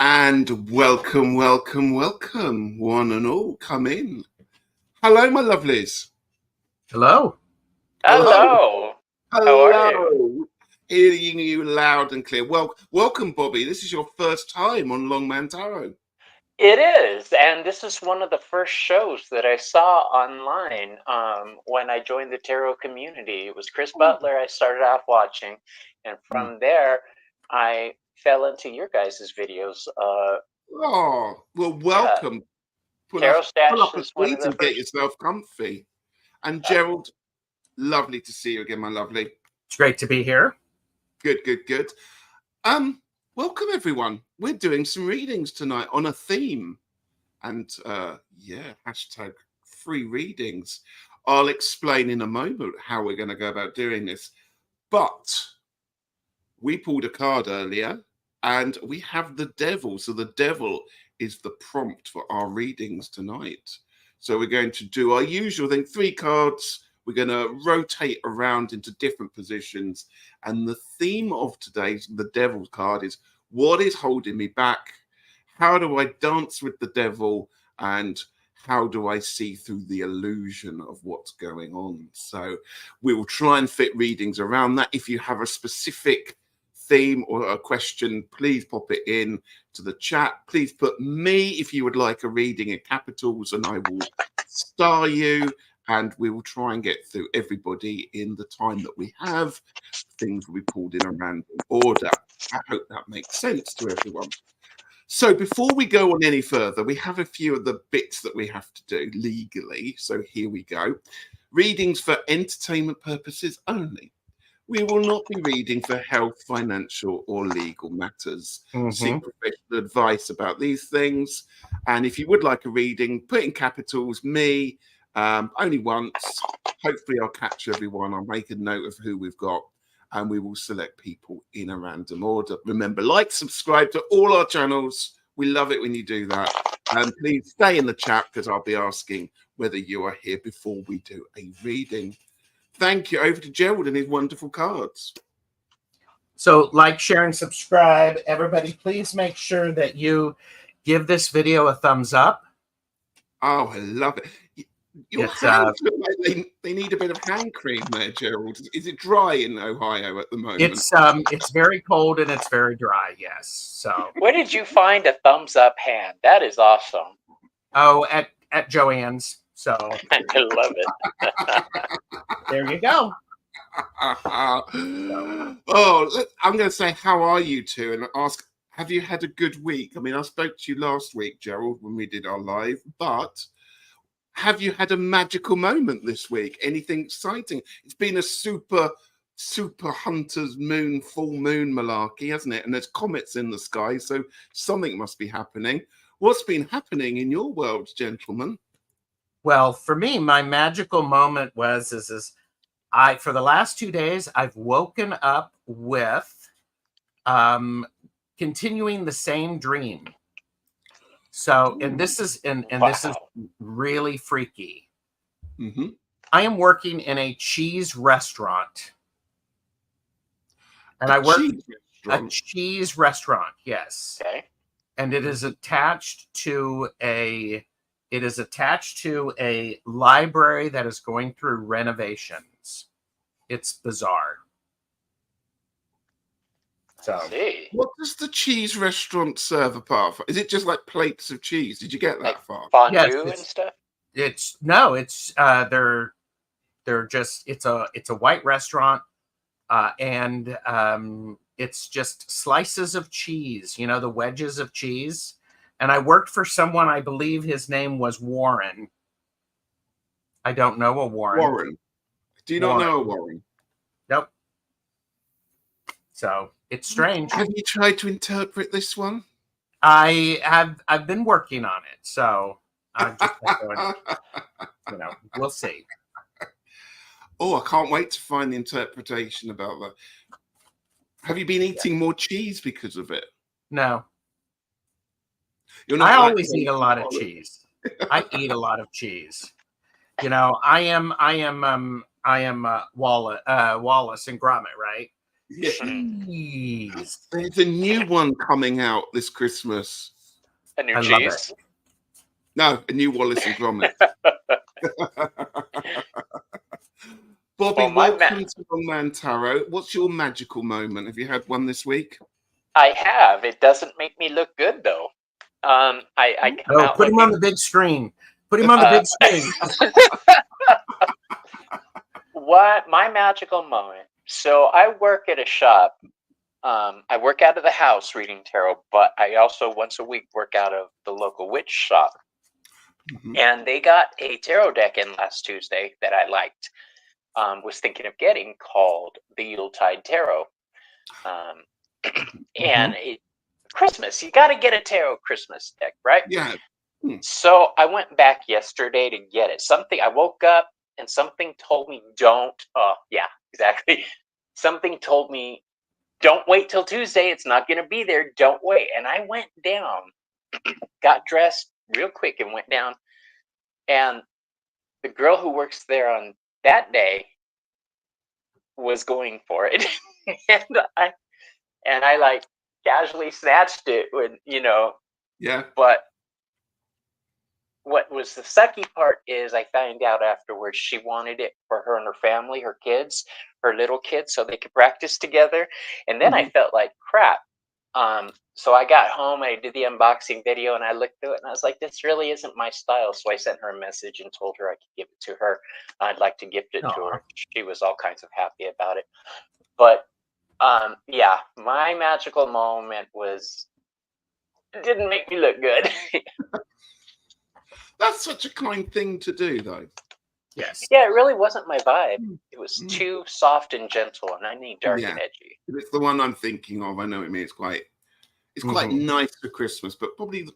And welcome, welcome, welcome, one and all. Come in. Hello, my lovelies. Hello. Hello. How are you? Hello. Hearing you loud and clear. Welcome, Bobby. This is your first time on Longman Tarot. It is, and this is one of the first shows that I saw online when I joined the tarot community. It was Chris Butler I started off watching, and from there I fell into your guys' videos. Oh, well, welcome. Tarot Stash pull up a is one of seat the and get first. yourself comfy. And Gerald, lovely to see you again, my lovely. It's great to be here. Good, good, good. Welcome everyone. We're doing some readings tonight on a theme. And hashtag free readings. I'll explain in a moment how we're going to go about doing this. But we pulled a card earlier and we have the devil. So the devil is the prompt for our readings tonight. So we're going to do our usual thing, 3 cards. We're going to rotate around into different positions. And the theme of today's, the devil card, is what is holding me back? How do I dance with the devil? And how do I see through the illusion of what's going on? So we will try and fit readings around that. If you have a specific theme or a question, please pop it in to the chat. Please put me if you would like a reading in capitals, and I will star you. And we will try and get through everybody in the time that we have. Things will be pulled in a random order. I hope that makes sense to everyone. So before we go on any further, we have a few of the bits that we have to do legally. So here we go. Readings for entertainment purposes only. We will not be reading for health, financial, or legal matters. Seek professional advice about these things. And if you would like a reading, put in capitals, me, only once. Hopefully I'll catch everyone. I'll make a note of who we've got, and we will select people in a random order. Remember, like, subscribe to all our channels. We love it when you do that. And please stay in the chat because I'll be asking whether you are here before we do a reading. Thank you. Over to Gerald and his wonderful cards. So like, share, and subscribe. Everybody, please make sure that you give this video a thumbs up. Oh, I love it. Your hands look like they need a bit of hand cream there, Gerald. Is it dry in Ohio at the moment? It's very cold and it's very dry, yes. So Where did you find a thumbs up hand? That is awesome. Oh, at Joann's. So I love it. There you go. Oh, I'm going to say, how are you two? And ask, have you had a good week? I mean, I spoke to you last week, Gerald, when we did our live, but have you had a magical moment this week? Anything exciting? It's been a super hunter's moon, full moon malarkey, hasn't it? And there's comets in the sky, so something must be happening. What's been happening in your world, gentlemen? Well, for me, my magical moment was for the last 2 days, I've woken up with continuing the same dream. So, and this is this is really freaky. I am working in a cheese restaurant, and I work a cheese restaurant. Yes, okay. And it is attached to a library that is going through renovations. It's bizarre. So, what does the cheese restaurant serve apart from? Is it just like plates of cheese? Did you get that far? Fondue and stuff? They're just, it's a white restaurant, and it's just slices of cheese, you know, the wedges of cheese. And I worked for someone, I believe his name was Warren. I don't know a Warren. Warren. Do you not know a Warren? Nope. So it's strange. Have you tried to interpret this one? I've been working on it. So I'm just going, we'll see. Oh, I can't wait to find the interpretation about that. Have you been eating more cheese because of it? No. I always eat a lot of cheese. I eat a lot of cheese. You know, I am Wallace and Gromit, right? Yeah. Cheese. There's a new one coming out this Christmas. A new I love cheese. No, a new Wallace and Gromit. Bobby, Well, my welcome to One Man Tarot. What's your magical moment? Have you had one this week? I have. It doesn't make me look good though. I come No, out put him on looking. the big screen. Put him on the big screen. What my magical moment? So I work at a shop. I work out of the house reading tarot, but I also once a week work out of the local witch shop. Mhm. And they got a tarot deck in last Tuesday that I liked. Was thinking of getting, called the Yuletide Tarot. And Christmas, you got to get a tarot Christmas deck, right? Yeah. So I went back yesterday to get it. I woke up and something told me don't. Oh, yeah, exactly. Something told me don't wait till Tuesday. It's not going to be there. Don't wait. And I went down, got dressed real quick and went down. And the girl who works there on that day was going for it. and I like casually snatched it when, Yeah. but what was the sucky part is I found out afterwards she wanted it for her and her family, her kids, her little kids, so they could practice together. And then I felt like crap. So I got home, I did the unboxing video, and I looked through it, and I was like, this really isn't my style. So I sent her a message and told her I could give it to her. I'd like to gift it to her. She was all kinds of happy about it. But yeah, my magical moment it didn't make me look good. That's such a kind thing to do, though. Yes. Yeah, it really wasn't my vibe. It was too soft and gentle, and I need dark and edgy. It's the one I'm thinking of. I know what you mean. It's quite nice for Christmas, but probably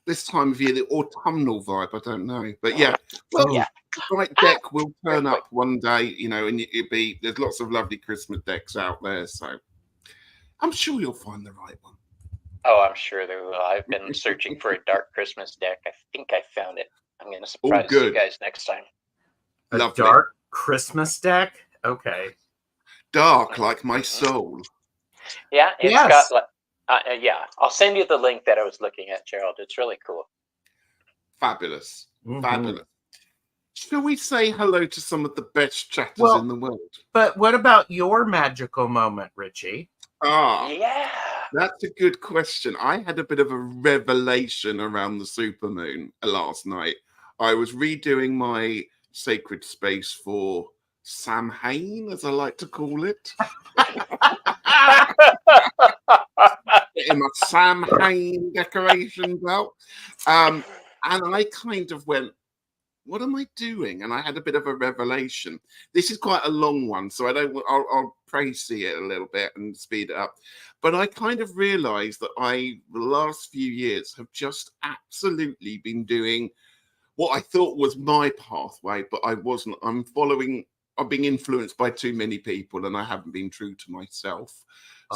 this time of year, the autumnal vibe. I don't know, but yeah. Well, Yeah. the right deck will turn up one day, and there's lots of lovely Christmas decks out there. So I'm sure you'll find the right one. Oh, I'm sure there will. I've been searching for a dark Christmas deck. I think I found it. I'm going to surprise you guys next time. A Lovely. dark Christmas deck? Okay. Dark like my soul. Yeah, it's got like, yeah. I'll send you the link that I was looking at, Gerald. It's really cool. Fabulous. Fabulous. Shall we say hello to some of the best chatters in the world? But what about your magical moment, Richie? Yeah. That's a good question. I had a bit of a revelation around the supermoon last night. I was redoing my sacred space for Samhain, as I like to call it. Getting my Samhain decorations out. And I kind of went, what am I doing? And I had a bit of a revelation. This is quite a long one, so I'll see it a little bit and speed it up. But I kind of realized that the last few years have just absolutely been doing what I thought was my pathway, but I wasn't. I'm being influenced by too many people, and I haven't been true to myself.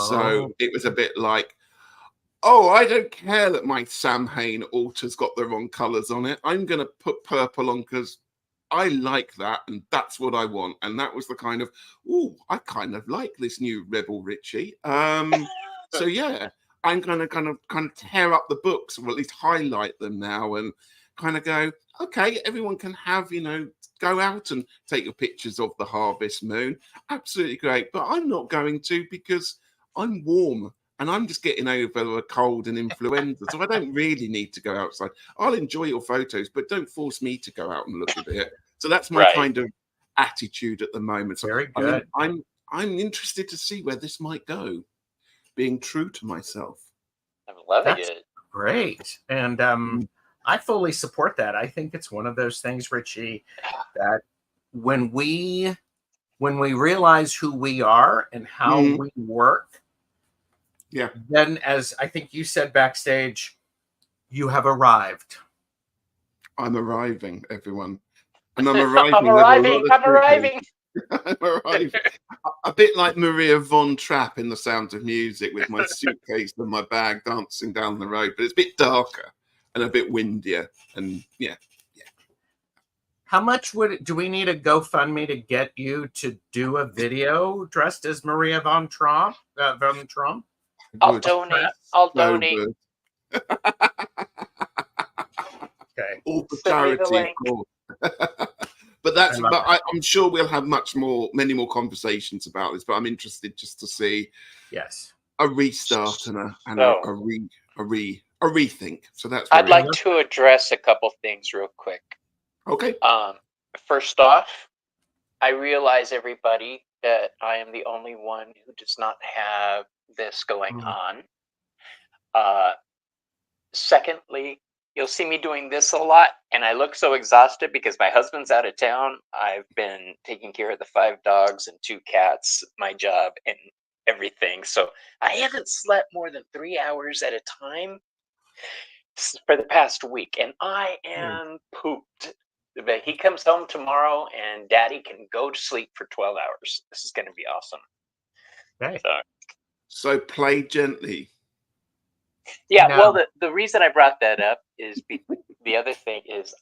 So it was a bit like, I don't care that my Samhain altar's got the wrong colours on it. I'm going to put purple on because I like that, and that's what I want. And that was the kind of, I kind of like this new Rebel Richie. So yeah, I'm going to kind of tear up the books, or at least highlight them now, and kind of go, okay, everyone can have, go out and take your pictures of the harvest moon. Absolutely great. But I'm not going to, because I'm warm. And I'm just getting over a cold and influenza, so I don't really need to go outside. I'll enjoy your photos, but don't force me to go out and look at it. So that's my kind of attitude at the moment. So very good. I'm interested to see where this might go. Being true to myself. I'm loving it. Great, and I fully support that. I think it's one of those things, Richie, that when we realize who we are and how we work. Yeah. Then, as I think you said backstage, you have arrived. I'm arriving, everyone. And I'm arriving. I'm arriving. I'm arriving. I'm arriving. A bit like Maria von Trapp in The Sound of Music, with my suitcase and my bag dancing down the road. But it's a bit darker and a bit windier. And yeah. How much do we need a GoFundMe to get you to do a video dressed as Maria von Trump? Von Trump? I'll Good. donate. I'll So donate. good. Okay. All for Send me the charity, of link. course. But I love it. I'm sure we'll have many more conversations about this. But I'm interested just to see Yes. a restart and a rethink. So that's I'd very like to address a couple things real quick. okay. First off, I realize, everybody, that I am the only one who does not have this going on. Secondly, you'll see me doing this a lot, and I look so exhausted because my husband's out of town. I've been taking care of the 5 dogs and 2 cats, my job, and everything. So I haven't slept more than 3 hours at a time for the past week, and I am pooped. But he comes home tomorrow, and Daddy can go to sleep for 12 hours. This is going to be awesome. Okay. So play gently. Yeah, No. well, the reason I brought that up is the other thing is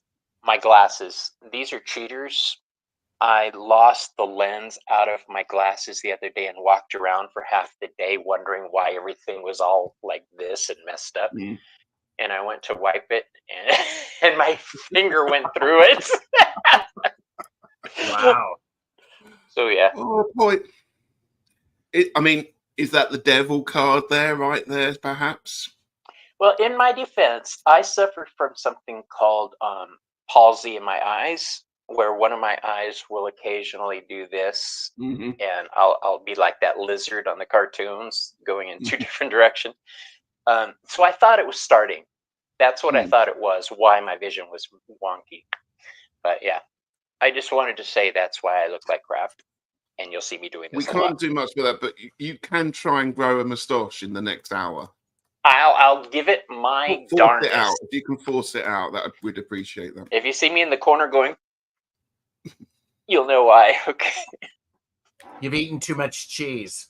my glasses. These are cheaters. I lost the lens out of my glasses the other day and walked around for half the day wondering why everything was all like this and messed up. And I went to wipe it, and my finger went through it. Wow. So, yeah. Oh boy. I mean, is that the devil card there, right there, perhaps? Well, in my defense, I suffer from something called palsy in my eyes, where one of my eyes will occasionally do this, and I'll be like that lizard on the cartoons, going in 2 different directions. So I thought it was starting. That's what I thought it was, why my vision was wonky. But yeah, I just wanted to say that's why I look like crap, and you'll see me doing this We a lot. can't do much with that, but you can try and grow a moustache in the next hour. I'll give it my Force darndest. it out. If you can force it out, we'd appreciate that. If you see me in the corner going, you'll know why. Okay. You've eaten too much cheese.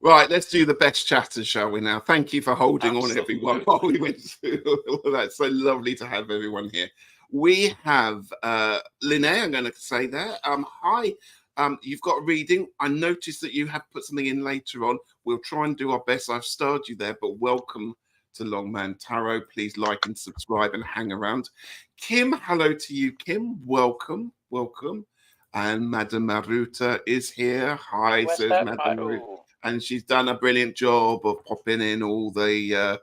Right, let's do the best chatters, shall we now? Thank you for holding on, everyone, while we went through all of that. So lovely to have everyone here. We have Linnea, I'm going to say that. Hi, you've got a reading. I noticed that you have put something in later on. We'll try and do our best. I've starred you there, but welcome to Longman Tarot. Please like and subscribe and hang around. Kim, hello to you, Kim. Welcome, welcome. And Madame Maruta is here. Hi, says Madame Maruta. And she's done a brilliant job of popping in all the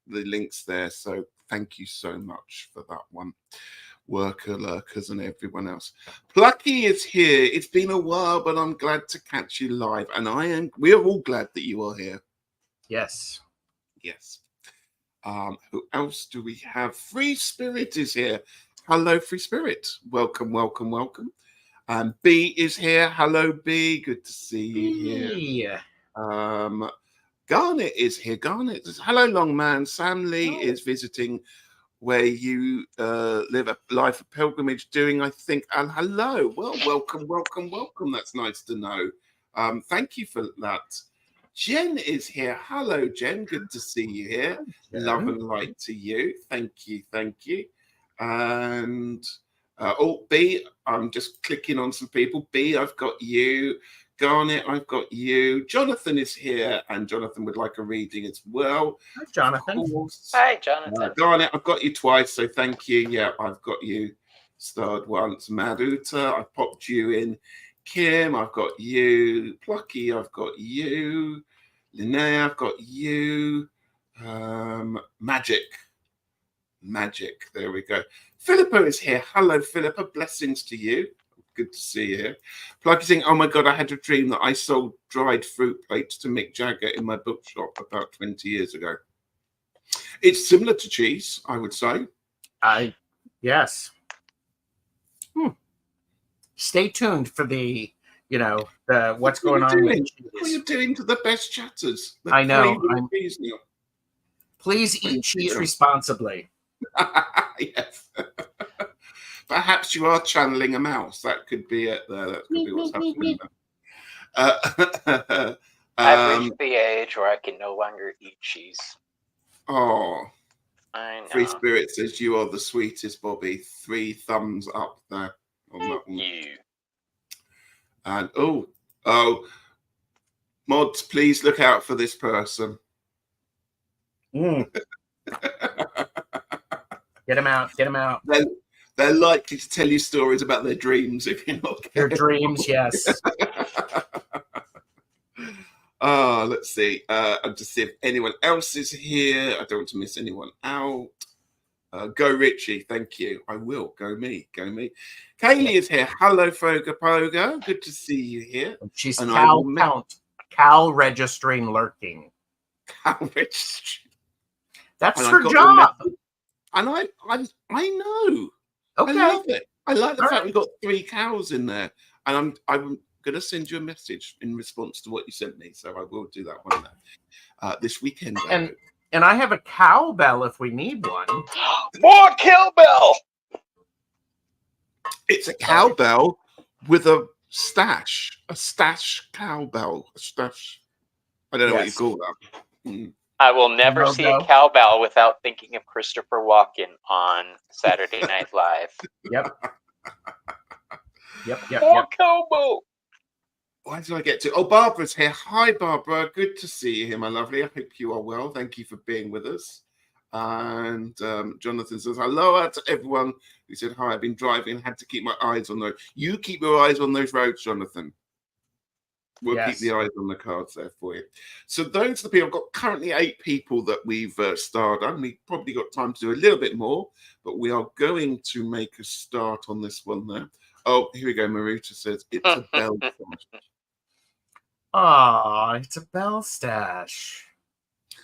links there. So thank you so much for that one. Worker, lurkers, and everyone else. Plucky is here. It's been a while, but I'm glad to catch you live. And we are all glad that you are here. Yes. Yes. Who else do we have? Free Spirit is here. Hello, Free Spirit. Welcome, welcome, welcome. B is here. Hello, B. Good to see you here. Garnet is here. Garnet says, hello, long man. Sam Lee is visiting where you live a life of pilgrimage doing, I think. And hello. Well, welcome, welcome, welcome. That's nice to know. Thank you for that. Jen is here. Hello, Jen. Good to see you here. Love and light to you. Thank you. Thank you. And B, I'm just clicking on some people. B, I've got you. Garnet, I've got you. Jonathan is here, and Jonathan would like a reading as well. Hi, Jonathan. Hi, Jonathan. Garnet, I've got you twice, so thank you. Yeah, I've got you starred once. Maruta, I've popped you in. Kim, I've got you. Plucky, I've got you. Linnea, I've got you. Magic. There we go. Philippa is here. Hello, Philippa. Blessings to you. Good to see you. Plucky saying, oh my God, I had a dream that I sold dried fruit plates to Mick Jagger in my bookshop about 20 years ago. It's similar to cheese, I would say. Yes. Stay tuned for the what's going on with cheese. What are you doing to the best chatters? I know. Please eat cheese responsibly. Yes. Perhaps you are channeling a mouse. That could be it there. That could be what's happening there. I've reached the age where I can no longer eat cheese. Oh, I Free know. Spirit says you are the sweetest, Bobby. 3 thumbs up there on that one. You. And mods, please look out for this person. Get him out. Get him out. They're likely to tell you stories about their dreams if you're not Their careful. dreams, yes. Let's see. I'll just see if anyone else is here. I don't want to miss anyone out. Go Richie, thank you. I will. Go me. Kaylee is here. Hello, Foga Poga. Good to see you here. She's And Cal registering lurking. Cal registering. That's And her job. And I know. Okay. I love it. I like the All fact right. we've got 3 cows in there. And I'm going to send you a message in response to what you sent me. So I will do that one this weekend. And I have a cowbell if we need one. More cowbell. It's a cowbell with a stash cowbell. A stash. I don't know what you call that. Mm. I will never see a cowbell without thinking of Christopher Walken on Saturday Night Live. Yep. More cowbell. Why did I get to? Oh, Barbara's here. Hi, Barbara. Good to see you here, my lovely. I hope you are well. Thank you for being with us. And Jonathan says, hello to everyone who said hi. I've been driving, had to keep my eyes on those. You keep your eyes on those roads, Jonathan. We'll keep the eyes on the cards there for you. So those are the people. I've got currently 8 people that we've starred on. We've probably got time to do a little bit more, but we are going to make a start on this one there. Oh, here we go. Maruta says, it's a bell stash. Ah, it's a bell stash.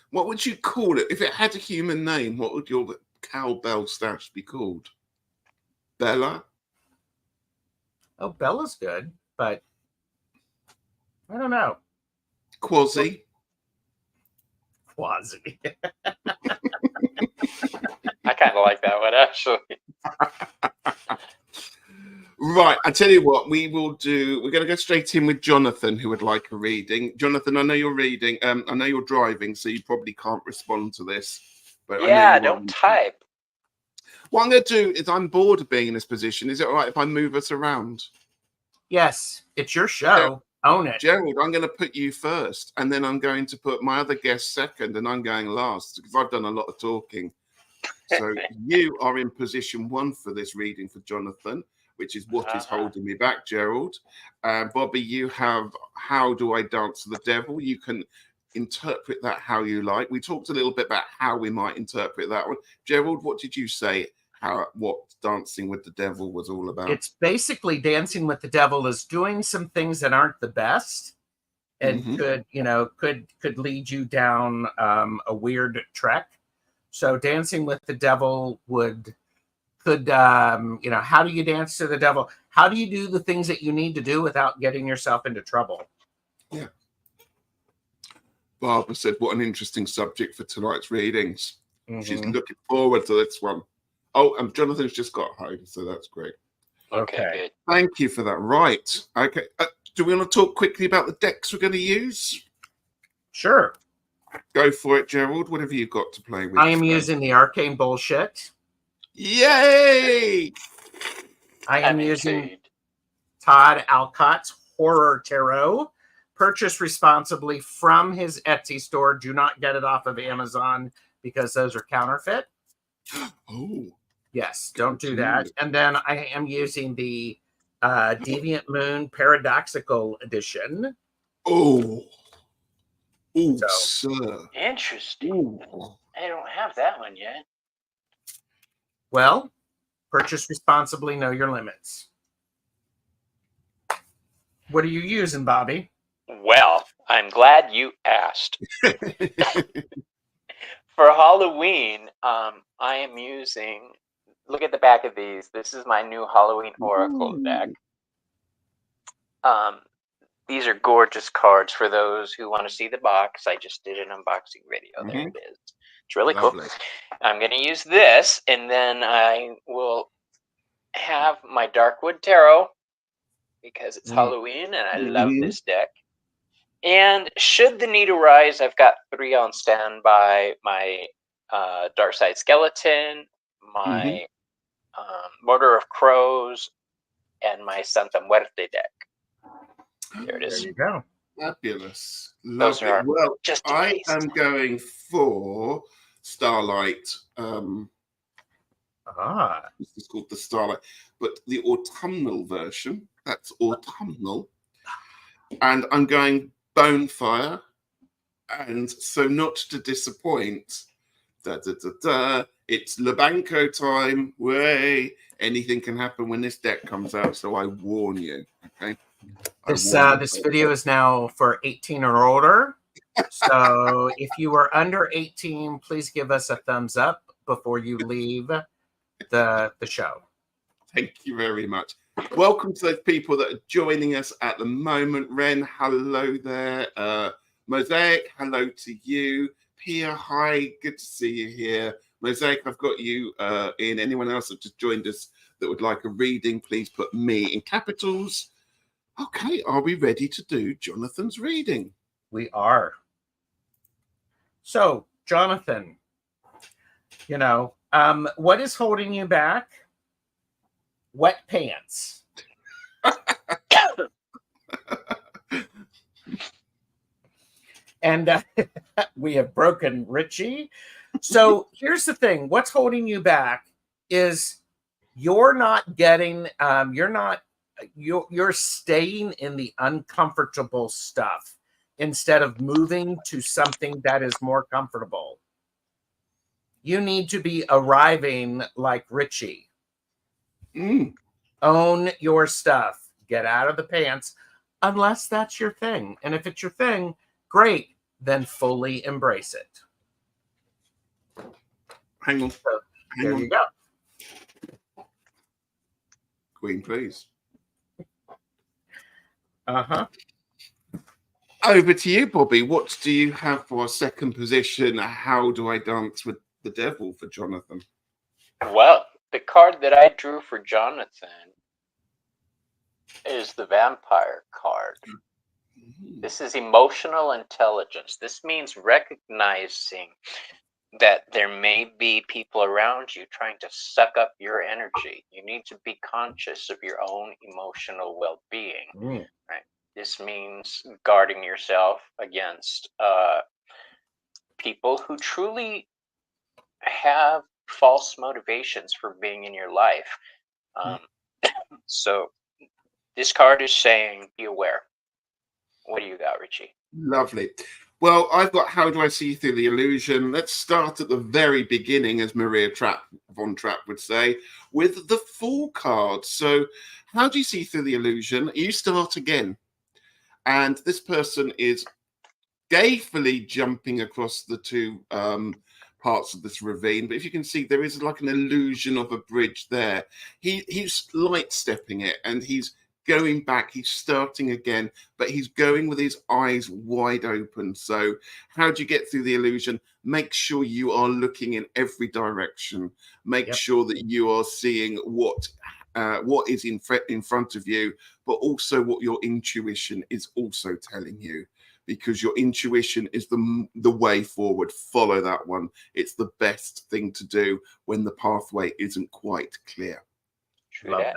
What would you call it? If it had a human name, what would your cowbell stash be called? Bella? Oh, Bella's good, but I don't know. Quasi? Quasi. I kind of like that one, actually. Right, I tell you what, we're going to go straight in with Jonathan, who would like a reading. Jonathan, I know you're reading. I know you're driving, so you probably can't respond to this. But yeah, don't type. What I'm going to do is I'm bored of being in this position. Is it all right if I move us around? Yes, it's your show. Own it. Gerald, I'm going to put you first, and then I'm going to put my other guest second, and I'm going last, because I've done a lot of talking. So you are in position 1 for this reading for Jonathan, which is what is holding me back, Gerald. Bobby, you have How Do I Dance to the Devil? You can interpret that how you like. We talked a little bit about how we might interpret that one. Gerald, what did you say? What Dancing with the Devil was all about? It's basically Dancing with the Devil is doing some things that aren't the best and could lead you down a weird trek. So Dancing with the Devil could how do you dance to the devil? How do you do the things that you need to do without getting yourself into trouble? Yeah. Barbara said, what an interesting subject for tonight's readings. She's looking forward to this one. Oh, and Jonathan's just got home, so that's great. Okay. Thank you for that. Right. Okay. Do we want to talk quickly about the decks we're going to use? Sure. Go for it, Gerald. What have you got to play with? I am using the Arcane Bullshit. Yay! I am using Todd Alcott's Horror Tarot. Purchase responsibly from his Etsy store. Do not get it off of Amazon because those are counterfeit. Oh. Yes, don't do that. And then I am using the Deviant Moon Paradoxical Edition. Oh. Oh, sir. Interesting. Ooh. I don't have that one yet. Well, purchase responsibly, know your limits. What are you using, Bobby? Well, I'm glad you asked. For Halloween, I am using, look at the back of these. This is my new Halloween Oracle deck. These are gorgeous cards for those who want to see the box. I just did an unboxing video. There it is. It's really cool. I'm going to use this, and then I will have my Darkwood Tarot because it's Halloween, and I love this deck. And should the need arise, I've got 3 on standby. My Dark Side Skeleton, my Murder of Crows, and my Santa Muerte deck. There it is. There you go. Fabulous. Those Lovely. are Well, just I taste. am going for Starlight. This is called the Starlight, but the autumnal version. That's autumnal. And I'm going Bonefire. And so, not to disappoint, it's Labanco time. Way, anything can happen when this deck comes out. So I warn you. Okay. This video is now for 18 or older. So if you are under 18, please give us a thumbs up before you leave the show. Thank you very much. Welcome to those people that are joining us at the moment. Ren, hello there. Mosaic, hello to you. Pia, hi, good to see you here. Mosaic, I've got you in. Anyone else that just joined us that would like a reading, please put me in capitals. Okay, are we ready to do Jonathan's reading? We are. So, Jonathan, what is holding you back? Wet pants. And we have broken Richie. So here's the thing. What's holding you back is you're not getting, you're staying in the uncomfortable stuff instead of moving to something that is more comfortable. You need to be arriving like Richie. Own your stuff. Get out of the pants, unless that's your thing. And if it's your thing, great. Then fully embrace it. Hang on. So, there you go. Queen, please. Over to you, Bobby. What do you have for our second position? How do I dance with the devil for Jonathan? Well, the card that I drew for Jonathan is the Vampire card. This is emotional intelligence. This means recognizing that there may be people around you trying to suck up your energy. You need to be conscious of your own emotional well-being. Right? This means guarding yourself against people who truly have false motivations for being in your life. So this card is saying, be aware. What do you got, Richie? Lovely. Well, I've got How Do I See Through the Illusion? Let's start at the very beginning, as Maria von Trapp would say, with the Fool card. So how do you see through the illusion? You start again. And this person is gayfully jumping across the two parts of this ravine. But if you can see, there is like an illusion of a bridge there. He's light stepping it, and he's going back, he's starting again, but he's going with his eyes wide open. So how do you get through the illusion? Make sure you are looking in every direction. Make sure that you are seeing what is in front of you, but also what your intuition is also telling you, because your intuition is the way forward. Follow that one. It's the best thing to do when the pathway isn't quite clear. Love that.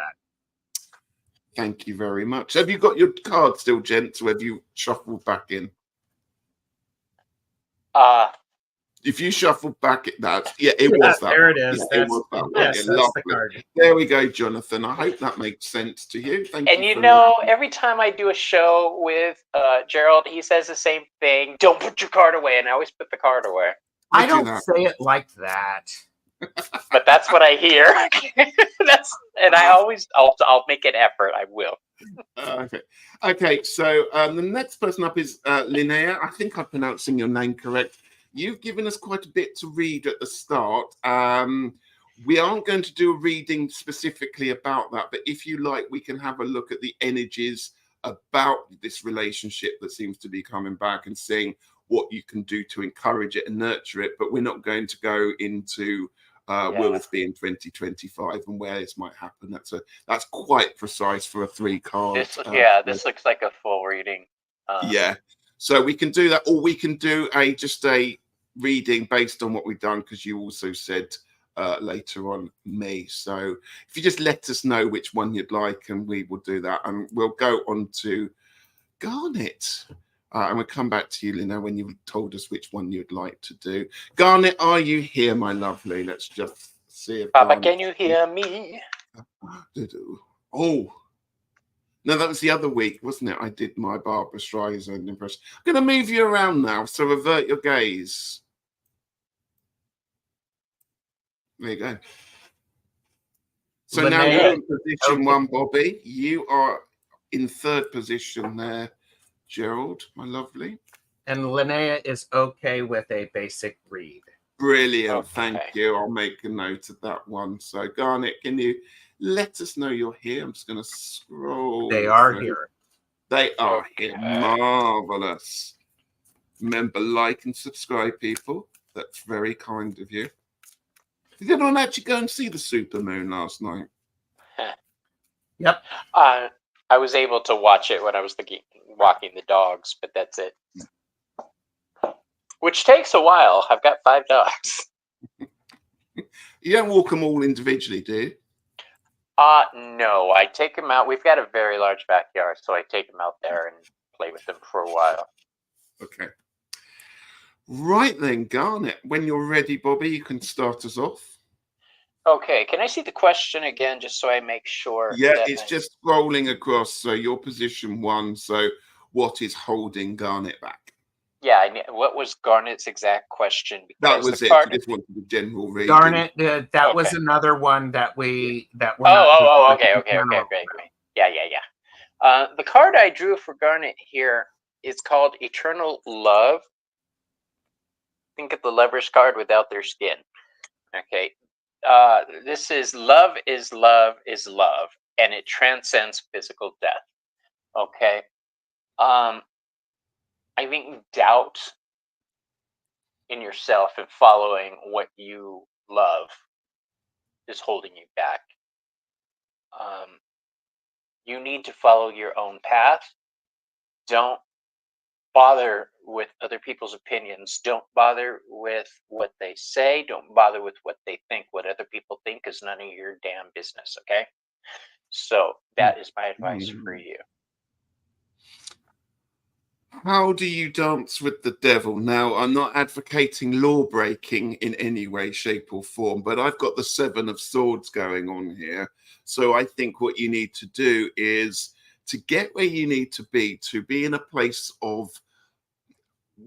Thank you very much. Have you got your card still, gents, or have you shuffled back in? If you shuffled back, it was that. There it is. It was that. Yes, that's the card. There we go, Jonathan. I hope that makes sense to you. Thank you. And every time I do a show with Gerald, he says the same thing. Don't put your card away, and I always put the card away. I don't say it like that. But that's what I hear. I'll make an effort. I will. Okay. So the next person up is Linnea. I think I'm pronouncing your name correct. You've given us quite a bit to read at the start. We aren't going to do a reading specifically about that, but if you like, we can have a look at the energies about this relationship that seems to be coming back and seeing what you can do to encourage it and nurture it. But we're not going to go into will this be in 2025 and where this might happen. That's quite precise for a 3-card. This looks like a full reading. So we can do that, or we can do just a reading based on what we've done, because you also said later on me. So if you just let us know which one you'd like, and we will do that, and we'll go on to Garnet. And we'll come back to you, Lina, when you've told us which one you'd like to do. Garnet, are you here, my lovely? Let's just see if Papa, Garnet... can you hear me? Oh, no, that was the other week, wasn't it? I did my Barbara Streisand impression. I'm going to move you around now, so avert your gaze. There you go. So Linnea, now you're in position okay. 1, Bobby. You are in 3rd position there, Gerald, my lovely. And Linnea is okay with a basic read. Brilliant. Okay. Thank you. I'll make a note of that one. So, Garnet, can you let us know you're here? I'm just going to scroll. They are through. here. They are Okay. here. Marvelous. Remember, like and subscribe, people. That's very kind of you. Did anyone actually go and see the supermoon last night? Yep. I was able to watch it when I was walking the dogs, but that's it. Which takes a while. I've got 5 dogs. You don't walk them all individually, do you? No, I take them out. We've got a very large backyard, so I take them out there and play with them for a while. Okay. Right then, Garnet, when you're ready, Bobby, you can start us off. Okay, can I see the question again, just so I make sure? Yeah, it's just scrolling across. So you're position 1. So what is holding Garnet back? Yeah, what was Garnet's exact question? That was it. You just wanted the general reading. Garnet, that was another one that we're not. Okay, great. Yeah. The card I drew for Garnet here is called Eternal Love. Think of the Lover's card without their skin. Okay. This is love, and it transcends physical death. Okay. I think doubt in yourself and following what you love is holding you back. You need to follow your own path. Don't bother with other people's opinions. Don't bother with what they say. Don't bother with what they think. What other people think is none of your damn business, okay? So that is my advice for you. How do you dance with the devil? Now, I'm not advocating law breaking in any way, shape, or form, but I've got the 7 of Swords going on here. So I think what you need to do is to get where you need to be in a place of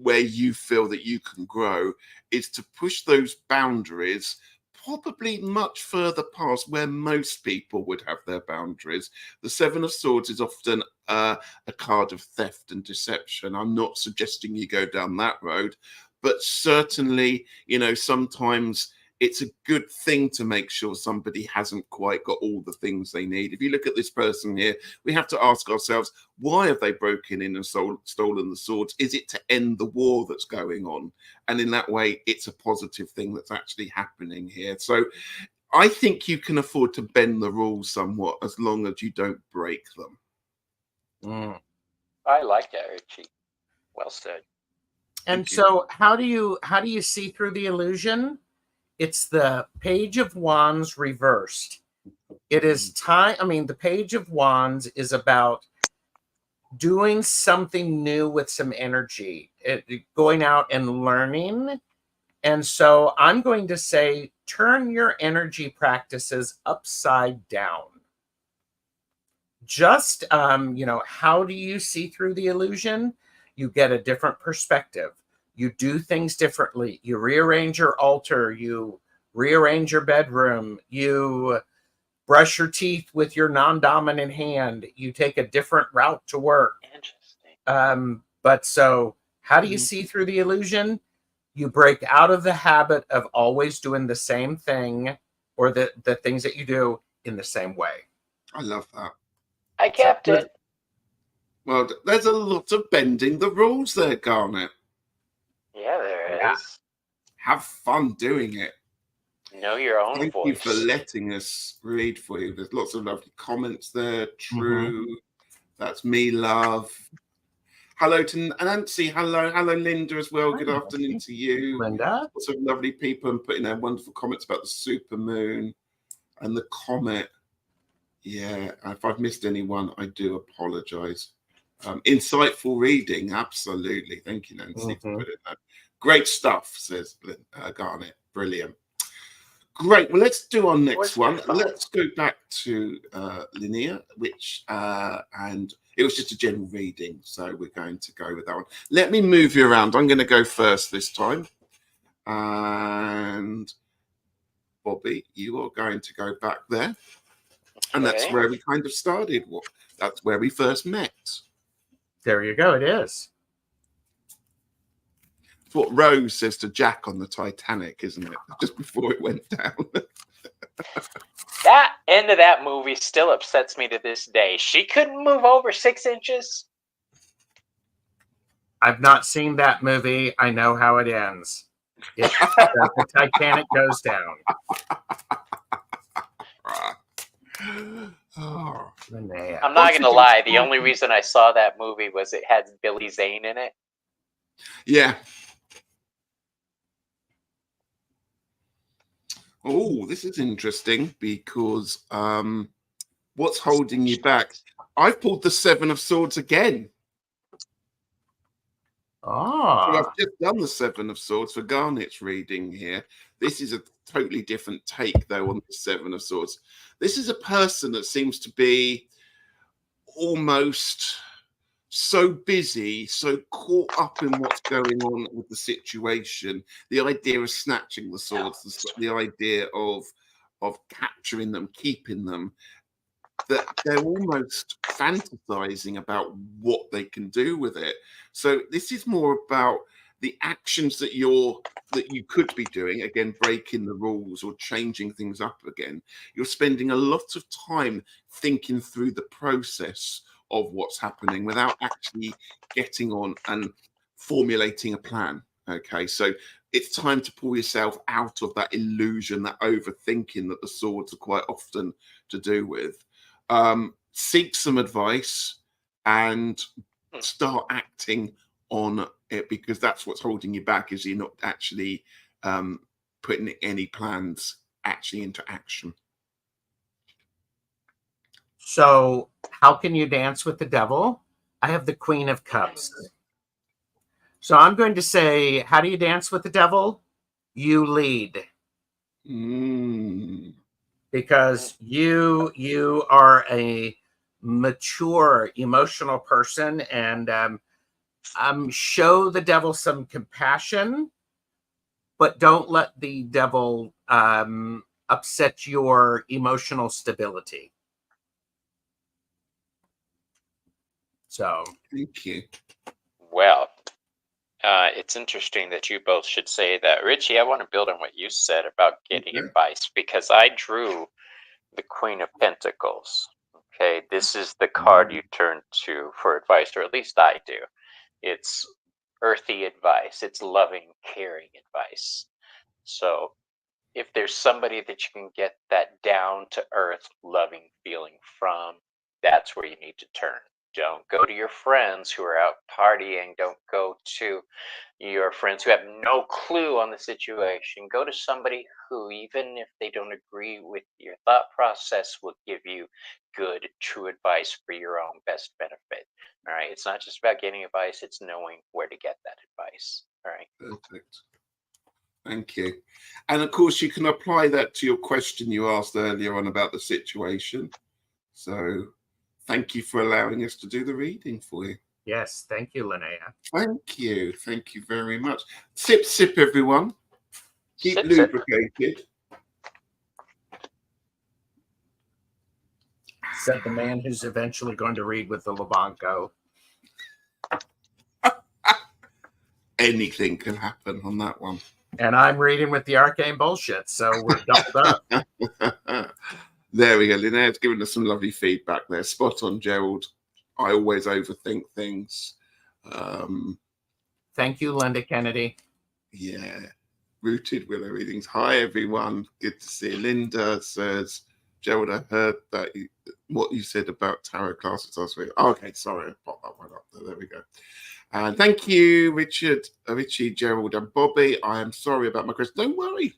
where you feel that you can grow, is to push those boundaries probably much further past where most people would have their boundaries. The 7 of Swords is often a card of theft and deception. I'm not suggesting you go down that road, but certainly, sometimes it's a good thing to make sure somebody hasn't quite got all the things they need. If you look at this person here, we have to ask ourselves, why have they broken in and stolen the swords? Is it to end the war that's going on? And in that way, it's a positive thing that's actually happening here. So I think you can afford to bend the rules somewhat as long as you don't break them. I like that, Richie. Well said. And so how do you see through the illusion? It's the Page of Wands reversed. It is time. I mean, the Page of Wands is about doing something new with some energy, going out and learning. And so I'm going to say, turn your energy practices upside down. Just, how do you see through the illusion? You get a different perspective. You do things differently. You rearrange your altar. You rearrange your bedroom. You brush your teeth with your non-dominant hand. You take a different route to work. Interesting. But so how do you see through the illusion? You break out of the habit of always doing the same thing, or the things that you do in the same way. I love that. I kept it. Well, there's a lot of bending the rules there, Garnet. Yeah, there is. Have fun doing it. Know your own Thank voice. you for letting us read for you. There's lots of lovely comments there. True. That's me, love. Hello to Nancy. Hello, Linda as well. Good Hi, afternoon Nancy. to you. Linda. Lots of lovely people and putting their wonderful comments about the supermoon and the comet. Yeah, if I've missed anyone, I do apologise. Insightful reading, absolutely. Thank you, Nancy, for putting that. Great stuff, says Garnet. Brilliant. Great. Well, let's do our next one. Let's go back to Linnea, which and it was just a general reading, so we're going to go with that one. Let me move you around. I'm going to go first this time, and Bobby, you are going to go back there, and that's where we kind of started. That's where we first met. There you go. It is. It's what Rose says to Jack on the Titanic, isn't it? Just before it went down. That end of that movie still upsets me to this day. She couldn't move over 6 inches. I've not seen that movie. I know how it ends. The Titanic goes down. Oh. Linnea. I'm not going to lie. The only reason I saw that movie was it had Billy Zane in it. Yeah. Oh, this is interesting because what's holding you back? I've pulled the 7 of Swords again. So I've just done the 7 of Swords for Garnet's reading here. This is a totally different take, though, on the 7 of Swords. This is a person that seems to be almost so busy, so caught up in what's going on with the situation. The idea of snatching the swords, the idea of capturing them, keeping them, that they're almost fantasizing about what they can do with it. So this is more about the actions that you could be doing, again, breaking the rules or changing things up again. You're spending a lot of time thinking through the process of what's happening without actually getting on and formulating a plan. Okay, so it's time to pull yourself out of that illusion, that overthinking that the swords are quite often to do with. Seek some advice and start acting on it, because that's what's holding you back, is you're not actually putting any plans actually into action. So how can you dance with the devil? I have the Queen of Cups. So I'm going to say, how do you dance with the devil? You lead. Because you are a mature, emotional person, and show the devil some compassion, but don't let the devil upset your emotional stability. So thank you. Well, it's interesting that you both should say that. Richie, I want to build on what you said about getting advice, because I drew the Queen of Pentacles. Okay, this is the card you turn to for advice, or at least I do. It's earthy advice. It's loving, caring advice. So if there's somebody that you can get that down to earth, loving feeling from, that's where you need to turn. Don't go to your friends who are out partying. Don't go to your friends who have no clue on the situation. Go to somebody who, even if they don't agree with your thought process, will give you good, true advice for your own best benefit. All right. It's not just about getting advice, it's knowing where to get that advice. All right. Perfect. Thank you. And of course, you can apply that to your question you asked earlier on about the situation. So thank you for allowing us to do the reading for you. yes, thank you, Linnea. Thank you. Thank you very much. Sip, sip, everyone. Keep Sip, lubricated. Said the man who's eventually going to read with the Levanco. Anything can happen on that one. And I'm reading with the Arcane Bullshit, so we're doubled up. There we go. Linnea's given us some lovely feedback there. Spot on, Gerald. I always overthink things. Thank you, Linda Kennedy. Yeah. Rooted Willow readings. Hi, everyone. Good to see you. Linda says, Gerald, I heard that what you said about tarot classes last week. Okay, sorry, I popped that one up there. There we go. And thank you, Richie, Gerald, and Bobby. I am sorry about my question. Don't worry.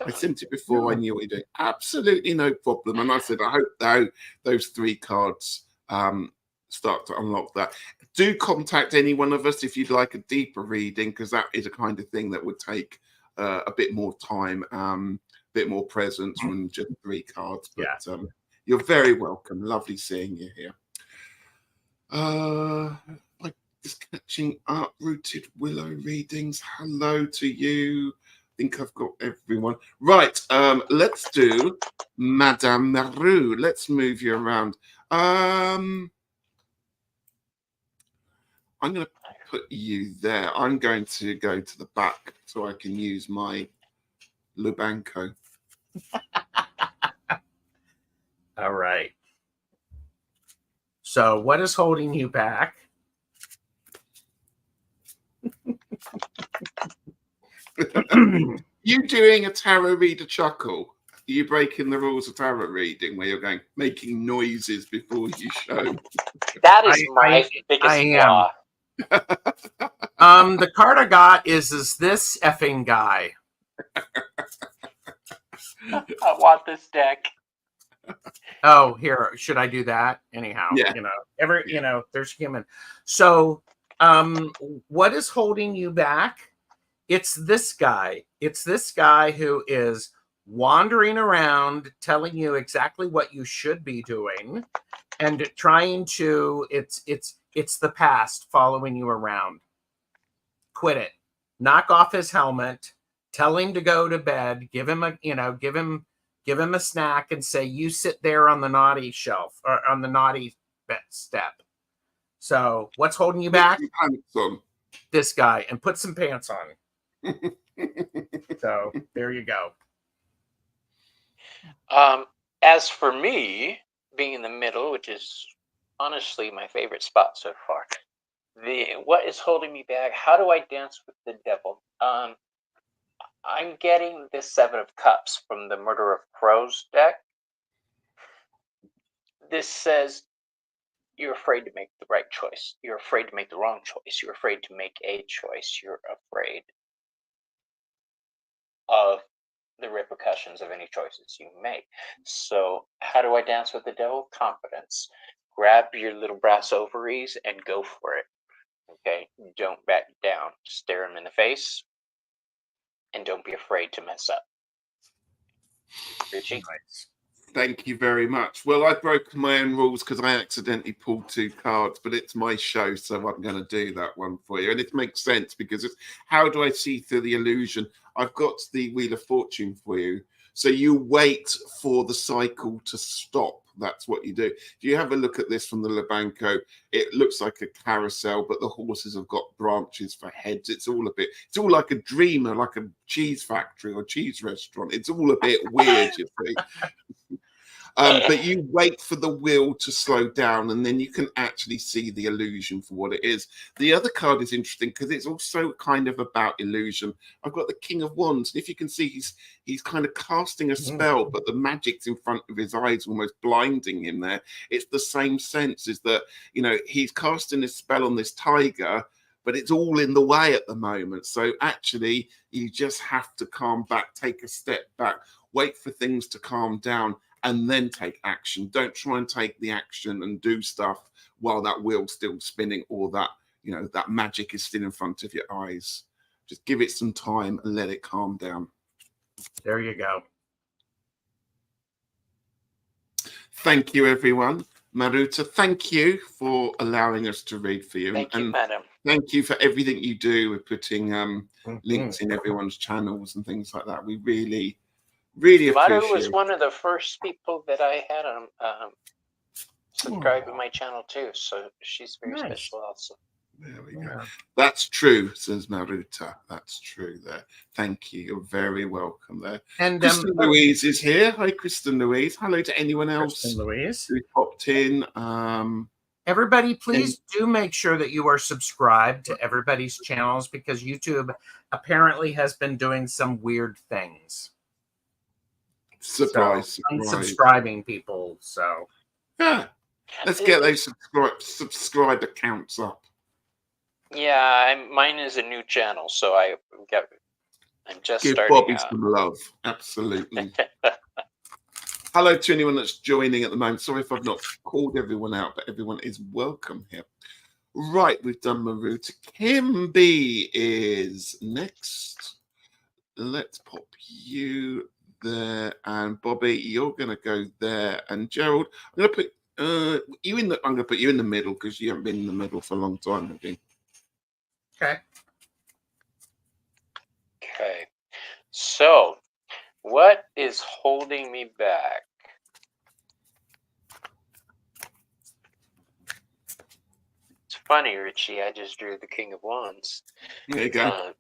I sent it before I knew what you're doing. Absolutely no problem. And I said, I hope now those 3 cards start to unlock that. Do contact any one of us if you'd like a deeper reading, because that is a kind of thing that would take a bit more time, a bit more presence than just 3 cards. But you're very welcome. Lovely seeing you here. Like just catching up, Rooted Willow readings. Hello to you. I think I've got everyone. Right, let's do Madame Maru. Let's move you around. I'm going to put you there. I'm going to go to the back so I can use my Lubanco. All right. So what is holding you back? You doing a tarot reader chuckle? Are you breaking the rules of tarot reading where you're making noises before you show? That is my biggest flaw. The card I got is this effing guy. I want this deck. Oh, here, should I do that? Anyhow, yeah. There's human. So, what is holding you back? It's this guy. It's this guy who is wandering around telling you exactly what you should be doing and trying to, it's the past following you around. Quit it. Knock off his helmet, tell him to go to bed, give him a snack and say, you sit there on the naughty shelf or on the naughty step. So what's holding you back? This guy, and put some pants on. So there you go. As for me, being in the middle, which is honestly my favorite spot so far, what is holding me back? How do I dance with the devil? I'm getting this 7 of Cups from the Murder of Crows deck. This says you're afraid to make the right choice. You're afraid to make the wrong choice. You're afraid to make a choice. You're afraid of the repercussions of any choices you make. So how do I dance with the devil? Confidence. Grab your little brass ovaries and go for it. Okay? Don't back down. Stare him in the face. And don't be afraid to mess up. Richie? Thank you very much. Well, I broke my own rules because I accidentally pulled 2 cards, but it's my show, so I'm going to do that one for you. And it makes sense because it's how do I see through the illusion? I've got the Wheel of Fortune for you. So you wait for the cycle to stop. That's what you do. If you have a look at this from the Lubanco, it looks like a carousel, but the horses have got branches for heads. It's all like a dreamer, like a cheese factory or cheese restaurant. It's all a bit weird, you see. But you wait for the wheel to slow down and then you can actually see the illusion for what it is. The other card is interesting because it's also kind of about illusion. I've got the King of Wands. And if you can see, he's kind of casting a spell, but the magic's in front of his eyes, almost blinding him there. It's the same sense is that, he's casting a spell on this tiger, but it's all in the way at the moment. So actually, you just have to calm back, take a step back, wait for things to calm down, and then take action. Don't try and take the action and do stuff while that wheel's still spinning or that, that magic is still in front of your eyes. Just give it some time and let it calm down. There you go. Thank you, everyone. Maruta, thank you for allowing us to read for you. Thank you, madam. Thank you for everything you do with putting links in everyone's channels and things like that. We really appreciate Maru was one of the first people that I had subscribe to my channel too, so she's very special also. There we go. That's true, says Maruta. That's true there. Thank you. You're very welcome there. And Kristen Louise is here. Hi, Kristen Louise. Hello to anyone else who popped in. Everybody, please do make sure that you are subscribed to everybody's channels because YouTube apparently has been doing some weird things. Surprise. Unsubscribing people. So Yeah. Let's get those subscriber counts up. Yeah, mine is a new channel, so I'm just Give starting Bobby out. some love. Absolutely. Hello to anyone that's joining at the moment. Sorry if I've not called everyone out, but everyone is welcome here. Right, we've done Maruta. Kimby is next. Let's pop you there, and Bobby, you're going to go there, and Gerald, I'm going to put you in the. I'm going to put you in the middle because you haven't been in the middle for a long time, have you? Okay. Okay. So, what is holding me back? It's funny, Richie. I just drew the King of Wands. There you go.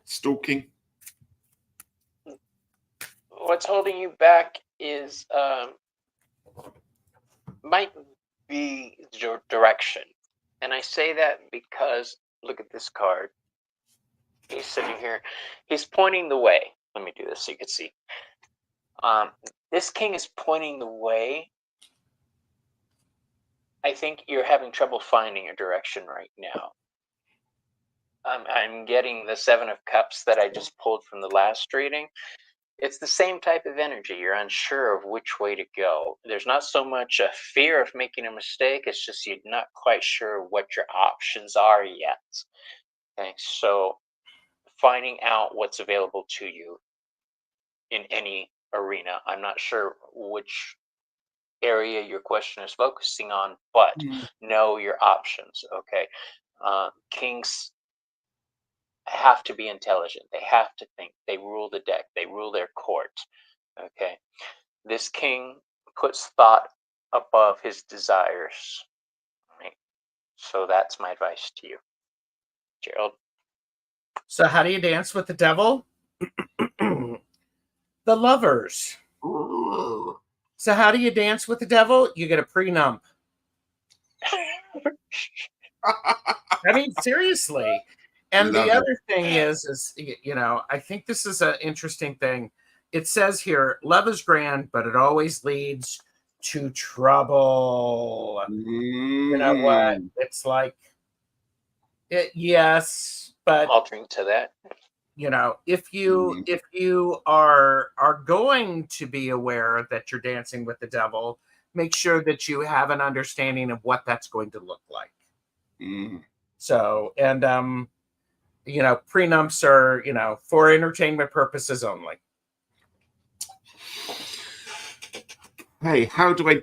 Stalking. What's holding you back is might be your direction, and I say that because look at this card. He's sitting here. He's pointing the way. Let me do this so you can see. This king is pointing the way. I think you're having trouble finding your direction right now. I'm getting the Seven of Cups that I just pulled from the last reading. It's the same type of energy. You're unsure of which way to go. There's not so much a fear of making a mistake. It's just you're not quite sure what your options are yet. Okay, so finding out what's available to you in any arena. I'm not sure which area your question is focusing on, but know your options. Okay, kings have to be intelligent. They have to think. They rule the deck. They rule their court. Okay, this king puts thought above his desires. Right? So that's my advice to you, Gerald. So how do you dance with the devil? The Lovers. Ooh. So how do you dance with the devil? You get a prenup. I mean, seriously. And Love the it. other thing is, you know, I think this is an interesting thing. It says here, love is grand, but it always leads to trouble. You know what? It's like, yes, but I'll drink to that. you know, if you are going to be aware that you're dancing with the devil, make sure that you have an understanding of what that's going to look like. So, and you know, prenups are, you know, for entertainment purposes only. Hey, how do I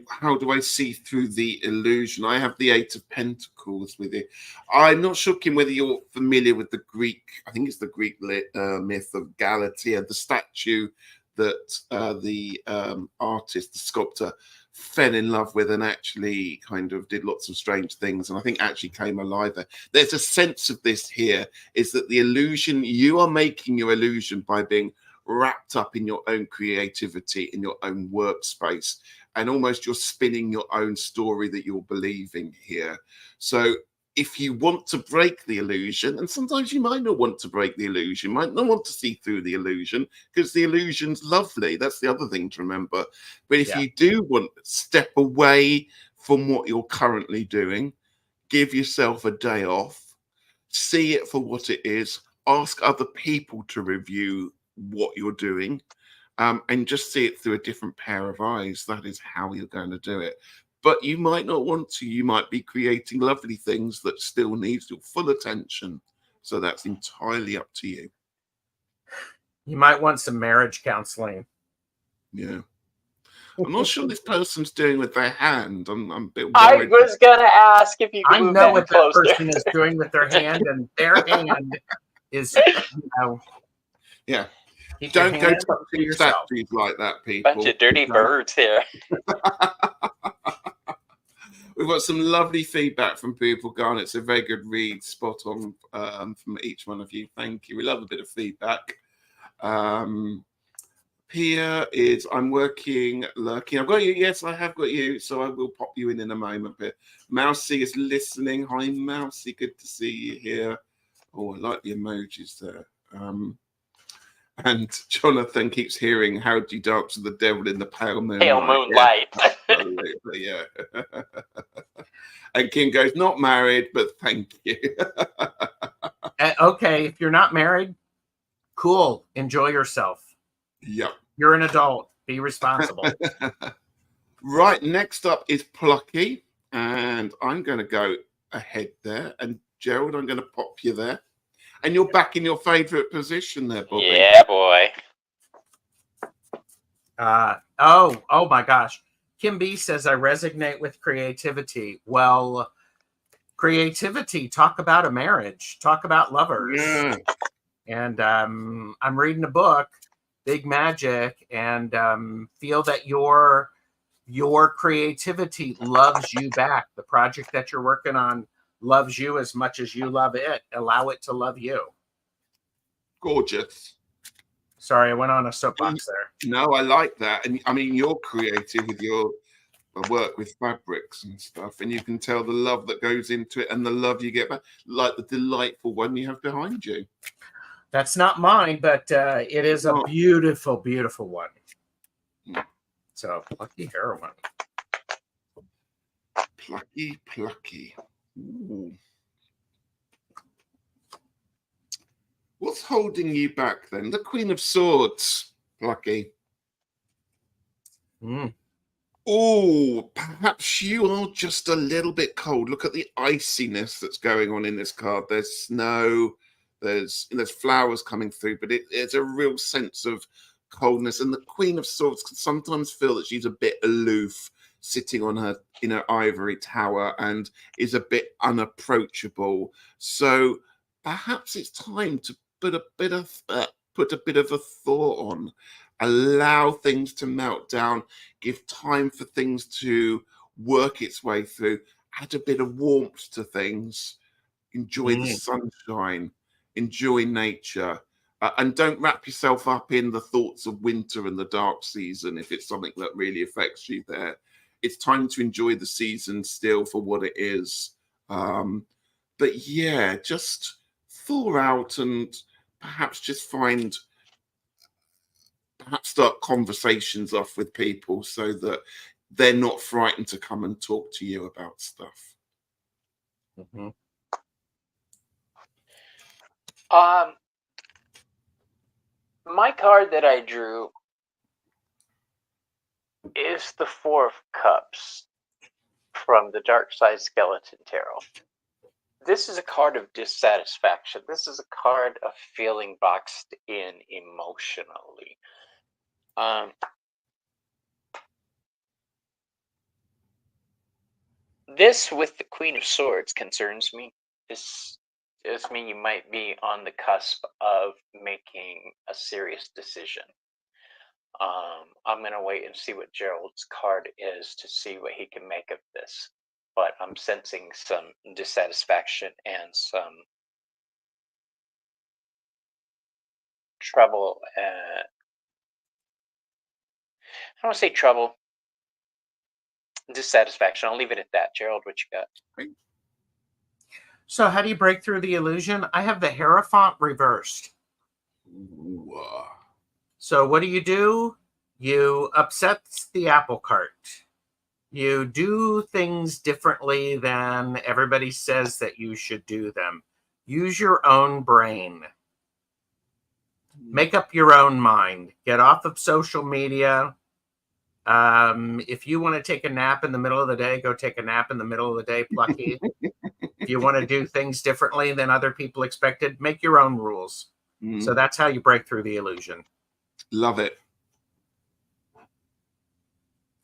how do I see through the illusion? I have the Eight of Pentacles with it. I'm not sure, Kim, whether you're familiar with the Greek, I think it's the Greek myth of Galatea, the statue that the artist, the sculptor, fell in love with and actually kind of did lots of strange things, and I think actually came alive there. There's a sense of this here, is that the illusion, you are making your illusion by being wrapped up in your own creativity, in your own workspace, and almost you're spinning your own story that you're believing here. So if you want to break the illusion, and sometimes you might not want to break the illusion, might not want to see through the illusion, because the illusion's lovely. That's the other thing to remember. But if you do want to step away from what you're currently doing, give yourself a day off, see it for what it is, ask other people to review what you're doing, and just see it through a different pair of eyes. That is how you're going to do it. But you might not want to. You might be creating lovely things that still needs your full attention. So that's entirely up to you. You might want some marriage counseling. Yeah. I'm not sure this person's doing with their hand. I'm a bit worried. I was gonna ask if you could I move know what that closer. person is doing with their hand, and their hand is, you know. Yeah. Keep Don't go to touching yourself. statues like that, people. Bunch of dirty birds here. We've got some lovely feedback from people going, it's a very good read, spot on, from each one of you. Thank you. We love a bit of feedback. Pia is, I'm working, lurking. I've got you. Yes, I have got you. So I will pop you in a moment. But Mousy is listening. Hi, Mousy. Good to see you here. Oh, I like the emojis there. And Jonathan keeps hearing, "How do you dance with the devil in the pale moonlight?" Pale moonlight. Yeah. And Kim goes, "Not married, but thank you." Okay, if you're not married, cool. Enjoy yourself. Yep. You're an adult. Be responsible. Right, next up is Plucky. And I'm going to go ahead there. And Gerald, I'm going to pop you there. And you're back in your favourite position there, Bobby. Yeah, boy. Oh my gosh. Kim B says, I resonate with creativity. Well, creativity, talk about a marriage, talk about lovers. Yeah. And I'm reading a book, Big Magic, and feel that your creativity loves you back. The project that you're working on loves you as much as you love it. Allow it to love you. Gorgeous. Sorry, I went on a soapbox there. No, I like that. And I mean, you're creative with your work with fabrics and stuff, and you can tell the love that goes into it and the love you get back, like the delightful one you have behind you. That's not mine, but it is a beautiful, beautiful one. So, Plucky Heroine. Plucky. Ooh. What's holding you back then? The Queen of Swords, Plucky. Oh, perhaps you are just a little bit cold. Look at the iciness that's going on in this card. There's snow, there's flowers coming through, but it's a real sense of coldness. And the Queen of Swords can sometimes feel that she's a bit aloof, sitting on her ivory tower, and is a bit unapproachable. So perhaps it's time to put a bit of a thought on. Allow things to melt down, give time for things to work its way through, add a bit of warmth to things, enjoy the sunshine, enjoy nature, and don't wrap yourself up in the thoughts of winter and the dark season if it's something that really affects you there. It's time to enjoy the season still for what it is. But yeah, just thaw out and perhaps just start conversations off with people so that they're not frightened to come and talk to you about stuff. My card that I drew is the Four of Cups from the Dark Side Skeleton Tarot. This is a card of dissatisfaction. This is a card of feeling boxed in emotionally. This with the Queen of Swords concerns me. This means you might be on the cusp of making a serious decision. I'm going to wait and see what Gerald's card is to see what he can make of this. But I'm sensing some dissatisfaction and some trouble. I don't want to say trouble. Dissatisfaction. I'll leave it at that. Gerald, what you got? So how do you break through the illusion? I have the Hierophant reversed. Ooh. So what do? You upset the apple cart. You do things differently than everybody says that you should do them. Use your own brain. Make up your own mind. Get off of social media. If you want to take a nap in the middle of the day, go take a nap in the middle of the day, Plucky. If you want to do things differently than other people expected, make your own rules. So that's how you break through the illusion. Love it.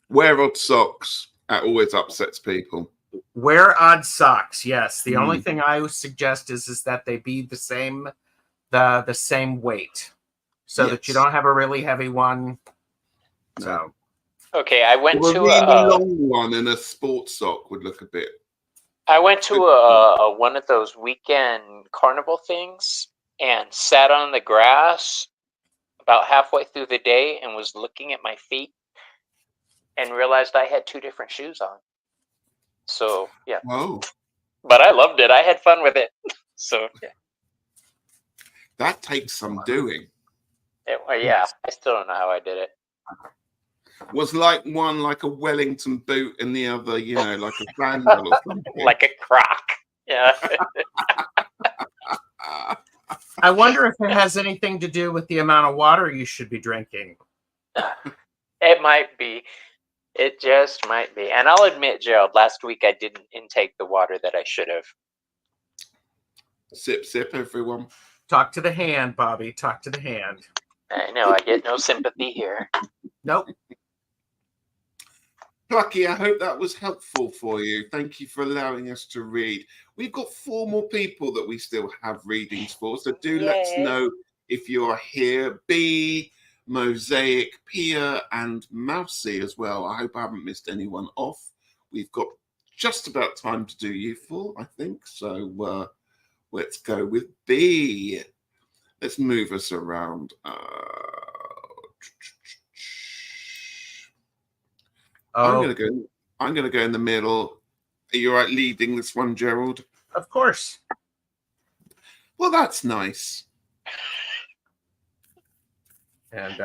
Wear odd socks. That always upsets people. Wear odd socks. Yes. The only thing I would suggest is that they be the same weight, so that you don't have a really heavy one. No. So. Okay, I went to a really long one, and a sports sock would look a bit. I went to one of those weekend carnival things and sat on the grass about halfway through the day and was looking at my feet and realized I had two different shoes on. So, yeah. Oh. But I loved it. I had fun with it. So, yeah. That takes some doing. Well, yeah, I still don't know how I did it. Was like one like a Wellington boot and the other, like a sandal or something. Like a croc. Yeah. I wonder if it has anything to do with the amount of water you should be drinking. It might be. It just might be. And I'll admit, Gerald, last week I didn't intake the water that I should have. Sip, sip, everyone. Talk to the hand, Bobby. Talk to the hand. I know, I get no sympathy here. Nope. Plucky, I hope that was helpful for you. Thank you for allowing us to read. We've got 4 more people that we still have readings for, so do let us know if you are here. B, Mosaic, Pia, and Mousy as well. I hope I haven't missed anyone off. We've got just about time to do you 4, I think. So let's go with B. Let's move us around. I'm gonna go in the middle. Are you all right leading this one, Gerald? Of course. Well, that's nice. And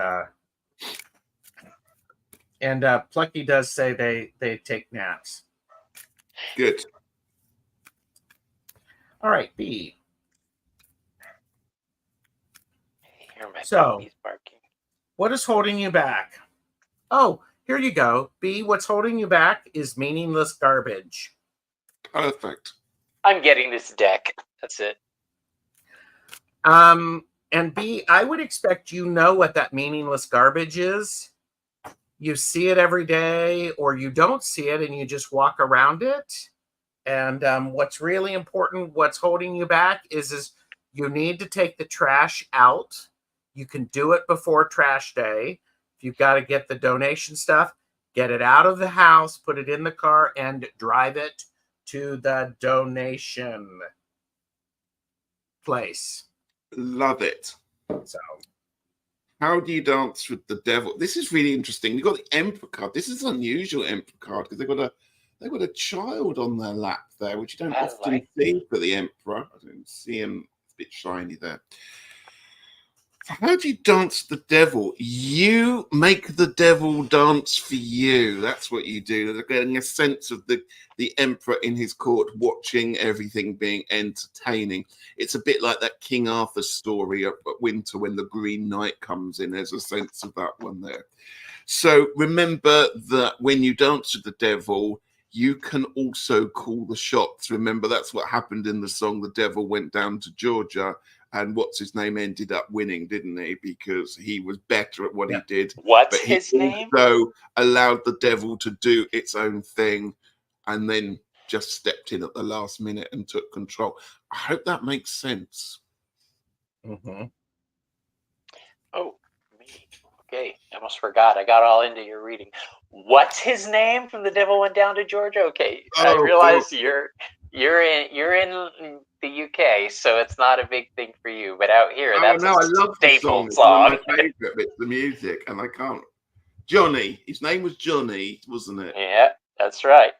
Plucky does say they take naps. Good. All right, B. So, barking. What is holding you back? Oh, here you go. B, what's holding you back is meaningless garbage. Perfect. I'm getting this deck. That's it. And B, I would expect you know what that meaningless garbage is. You see it every day, or you don't see it and you just walk around it. And what's really important, what's holding you back is you need to take the trash out. You can do it before trash day. If you've got to get the donation stuff, get it out of the house, put it in the car, and drive it to the donation place. Love it. So, how do you dance with the devil? This is really interesting. You've got the Emperor card. This is an unusual Emperor card because they've got a child on their lap there, which you don't often see for the Emperor. I don't see him. It's a bit shiny there. How do you dance the devil? You make the devil dance for you. That's what you do. They're getting a sense of the emperor in his court, watching everything being entertaining. It's a bit like that King Arthur story at winter when the Green Knight comes in. There's a sense of that one there. So remember that when you dance with the devil, you can also call the shots. Remember, that's what happened in the song The Devil Went Down to Georgia. And what's his name ended up winning, didn't he? Because he was better at what he did. What's his name? So allowed the devil to do its own thing, and then just stepped in at the last minute and took control. I hope that makes sense. Mm-hmm. Oh, me. Okay, I almost forgot. I got all into your reading. What's his name from The Devil Went Down to Georgia? Okay, I realize you're in the UK, so it's not a big thing for you. But out here, that's I love the song. It's one of my favorite bits of music, and I can't. Johnny, his name was Johnny, wasn't it? Yeah, that's right.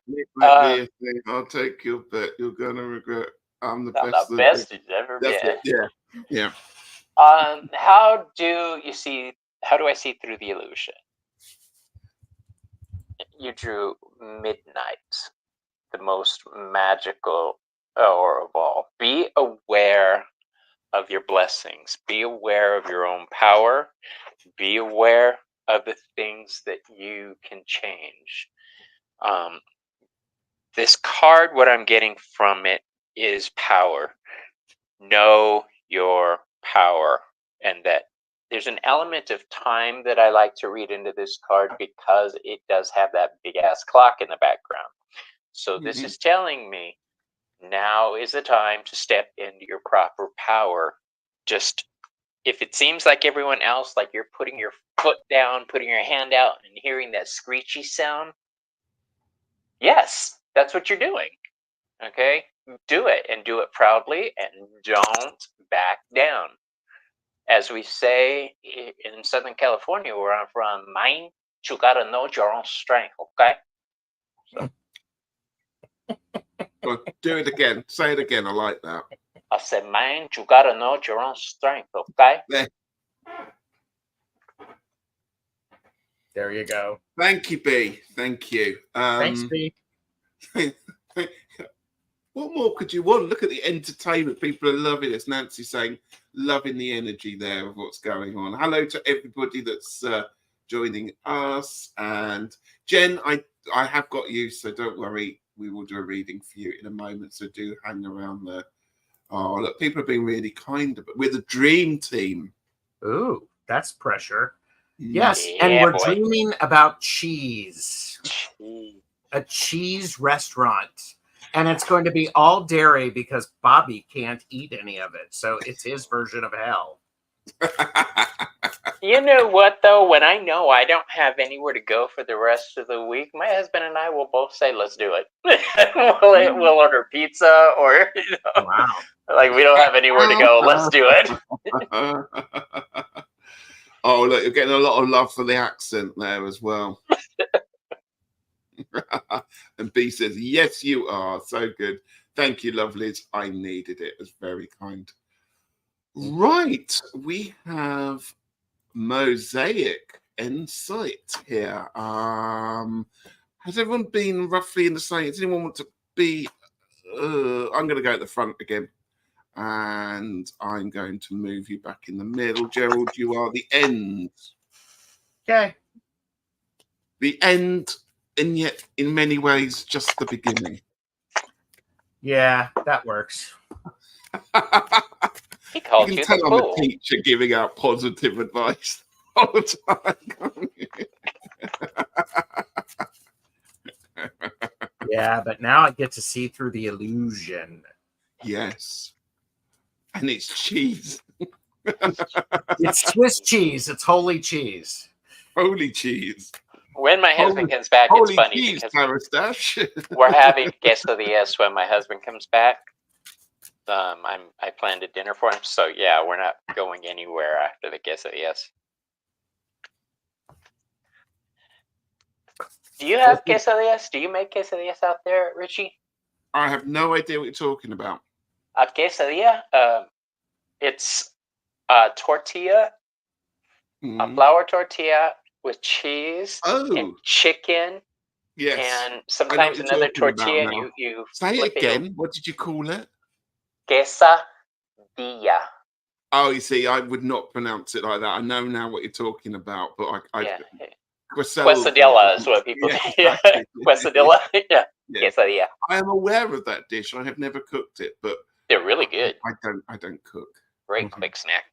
I'll take your bet. You're gonna regret. I'm the best you've ever been. Yeah. How do I see through the illusion? You drew midnight, the most magical hour of all. Be aware of your blessings. Be aware of your own power. Be aware of the things that you can change. This card, what I'm getting from it is power. Know your power, and that there's an element of time that I like to read into this card because it does have that big ass clock in the background. So this is telling me now is the time to step into your proper power. Just if it seems like everyone else, like you're putting your foot down, putting your hand out and hearing that screechy sound, yes, that's what you're doing. Okay? Do it, and do it proudly, and don't back down. As we say in Southern California, where I'm from, mind, you gotta know your own strength, okay? Well, do it again. Say it again. I like that. I said, mind, you gotta know your own strength, okay? Yeah. There you go. Thank you, B. Thank you. Thanks, B. What more could you want? Look at the entertainment. People are loving this. Nancy saying, loving the energy there of what's going on. Hello to everybody that's joining us. And Jen, I have got you, so don't worry. We will do a reading for you in a moment. So do hang around there. Oh, look, people are being really kind. We're the dream team. Ooh, that's pressure. Yes, and Yeah, we're boy. dreaming about cheese. A cheese restaurant. And it's going to be all dairy because Bobby can't eat any of it. So it's his version of hell. You know what, though? When I know I don't have anywhere to go for the rest of the week, my husband and I will both say, let's do it. We'll order pizza or, Wow. like we don't have anywhere to go. Let's do it. Oh, look, you're getting a lot of love for the accent there as well. And B says, yes, you are. So good. Thank you, lovelies. I needed it. It was very kind. Right. We have Mosaic Insight here. Has everyone been roughly in the same? Does anyone want to be? I'm going to go at the front again. And I'm going to move you back in the middle. Gerald, you are the end. Okay. The end, and yet in many ways, just the beginning. Yeah, that works. He called You you can the tell I'm fool. a teacher giving out positive advice all the time. Yeah, but now I get to see through the illusion. Yes. And it's cheese. It's Swiss cheese. It's holy cheese. Holy cheese. When my husband comes back, it's Holy funny cheese, because Parastash. we're having quesadillas when my husband comes back. I planned a dinner for him, so yeah, we're not going anywhere after the quesadillas. Do you have quesadillas? Do you make quesadillas out there, Richie? I have no idea what you're talking about. A quesadilla, it's a tortilla, a flour tortilla with cheese and chicken, Yes. and sometimes another tortilla, and you say flip it again. What did you call it? Quesadilla. Oh, you see, I would not pronounce it like that. I know now what you're talking about, but Quesadilla is what people say. Exactly. Quesadilla. Yeah. Yeah. Quesadilla. I am aware of that dish. I have never cooked it, but they're really good. I don't cook. Great quick snack.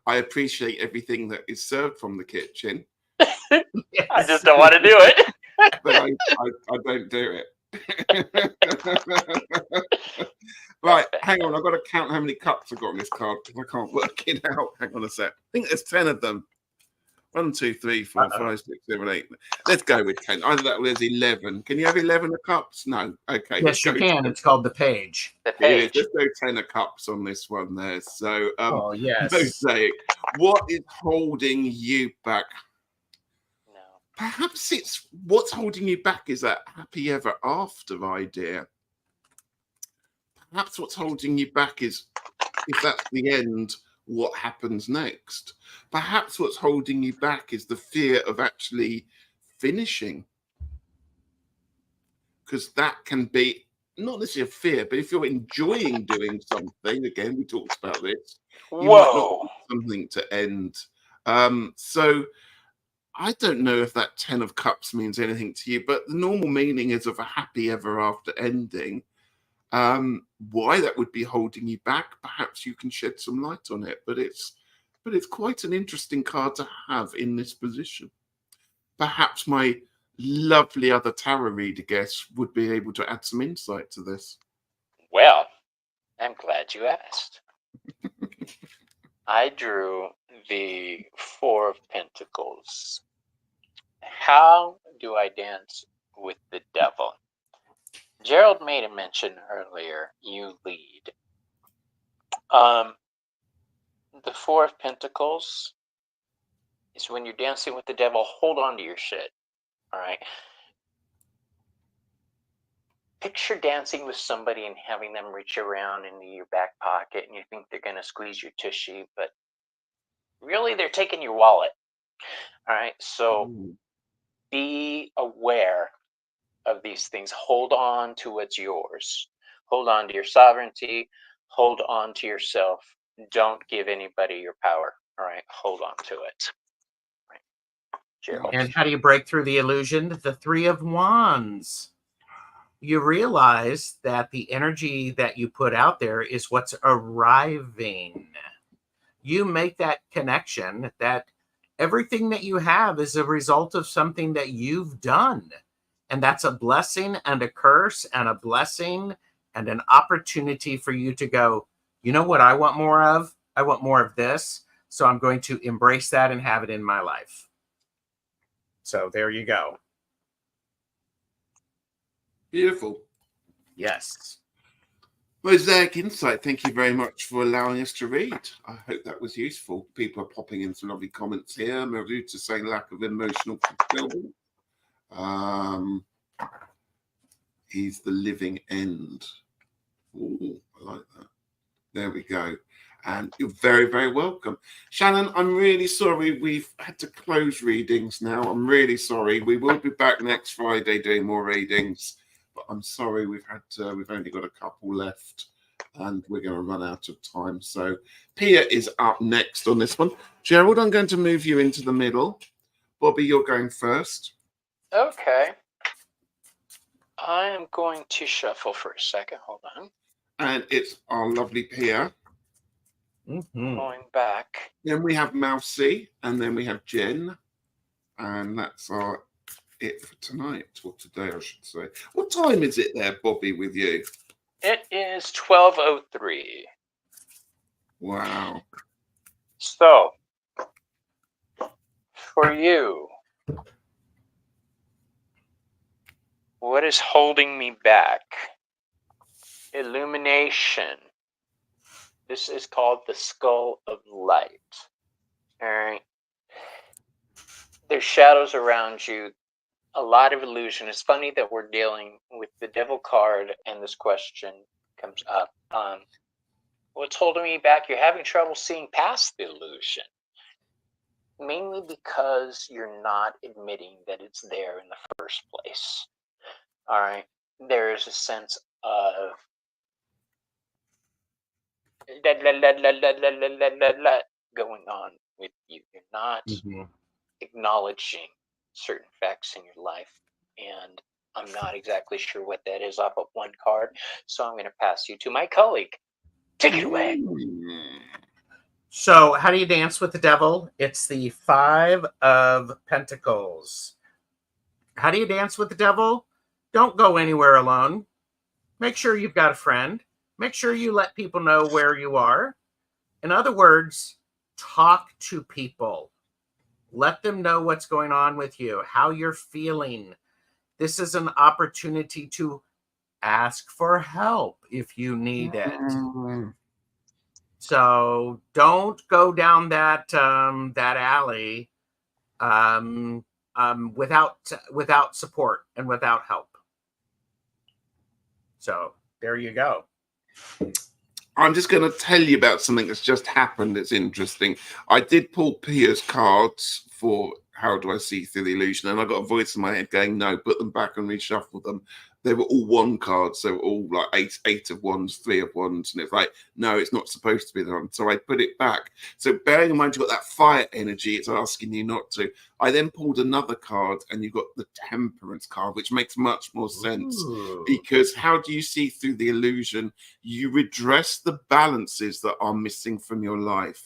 I appreciate everything that is served from the kitchen. Yes. I just don't want to do it. But I don't do it. Right, hang on. I've got to count how many cups I've got on this card because I can't work it out. Hang on a sec. I think there's 10 of them. 1, 2, 3, 4, 5, 6, 7, 8. Let's go with 10. Either that or there's 11. Can you have 11 of cups? No. Okay. Yes, you can. It's called the page. The page. Let's go 10 of cups on this one there. So, oh, yes. Mosaic, what is holding you back? No. Perhaps it's what's holding you back is that happy ever after idea. Perhaps what's holding you back is, if that's the end, what happens next? Perhaps what's holding you back is the fear of actually finishing. Because that can be not necessarily a fear, but if you're enjoying doing something, again, we talked about this, you might not want something to end. So I don't know if that 10 of cups means anything to you, but the normal meaning is of a happy ever after ending. Why that would be holding you back, perhaps you can shed some light on it, but it's quite an interesting card to have in this position. Perhaps my lovely other tarot reader guest would be able to add some insight to this. Well, I'm glad you asked. I drew the 4 of Pentacles. How do I dance with the devil? Gerald made a mention earlier, you lead. The 4 of Pentacles is when you're dancing with the devil, hold on to your shit. All right. Picture dancing with somebody and having them reach around into your back pocket and you think they're going to squeeze your tushy, but really they're taking your wallet. All right. So be aware of these things. Hold on to what's yours. Hold on to your sovereignty. Hold on to yourself. Don't give anybody your power. All right, hold on to it. Right. Gerald. And how do you break through the illusion? The Three of Wands. You realize that the energy that you put out there is what's arriving. You make that connection that everything that you have is a result of something that you've done. And that's a blessing and a curse and a blessing and an opportunity for you to go, you know what I want more of? I want more of this. So I'm going to embrace that and have it in my life. So there you go. Beautiful. Yes. Mosaic Insight, thank you very much for allowing us to read. I hope that was useful. People are popping in some lovely comments here. Maruta saying lack of emotional fulfillment. He's the living end. Ooh, I like that. There we go. And you're very, very welcome. Shannon, I'm really sorry we've had to close readings now. I'm really sorry. We will be back next Friday doing more readings. But I'm sorry we've only got a couple left and we're going to run out of time. So Pia is up next on this one. Gerald, I'm going to move you into the middle. Bobby, you're going first. Okay. I am going to shuffle for a second. Hold on. And it's our lovely Pia. Going back. Then we have Mousy, and then we have Jen. And that's it for tonight, or today, I should say. What time is it there, Bobby, with you? It is 12:03. Wow. So, for you, what is holding me back? Illumination. This is called the skull of light. All right. There's shadows around you. A lot of illusion. It's funny that we're dealing with the devil card and this question comes up. What's holding me back? You're having trouble seeing past the illusion. Mainly because you're not admitting that it's there in the first place. All right. There is a sense of going on with you. You're not acknowledging certain facts in your life, and I'm not exactly sure what that is off of one card, so I'm going to pass you to my colleague. Take it away. So how do you dance with the devil? It's the Five of Pentacles. How do you dance with the devil? Don't go anywhere alone. Make sure you've got a friend. Make sure you let people know where you are. In other words, talk to people. Let them know what's going on with you, how you're feeling. This is an opportunity to ask for help if you need it. So don't go down that alley without support and without help. So there you go. I'm just going to tell you about something that's just happened. It's interesting. I did pull Pia's cards for how do I see through the illusion, and I got a voice in my head going, no, put them back and reshuffle them. They were all one cards. They were all like eight of wands, 3 of wands. And it's like, no, it's not supposed to be there. So I put it back. So bearing in mind you've got that fire energy, it's asking you not to. I then pulled another card and you got the Temperance card, which makes much more sense. Ooh. Because how do you see through the illusion? You redress the balances that are missing from your life.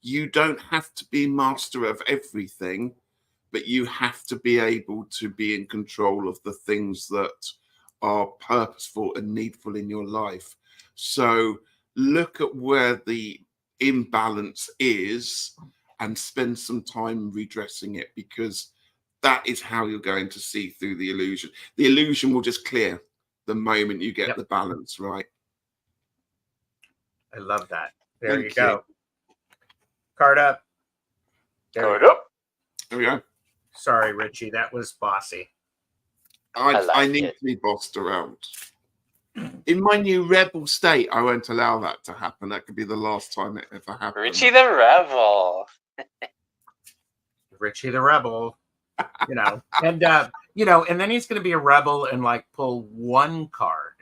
You don't have to be master of everything, but you have to be able to be in control of the things that are purposeful and needful in your life. So look at where the imbalance is and spend some time redressing it, because that is how you're going to see through the illusion. The illusion will just clear the moment you get the balance right. I love that. There Thank you go. Card up. Card up. There we go. Sorry, Richie. That was bossy. I need to be bossed around. In my new rebel state, I won't allow that to happen. That could be the last time it ever happens. Richie the Rebel. Richie the Rebel. and and then he's going to be a rebel and like pull one card.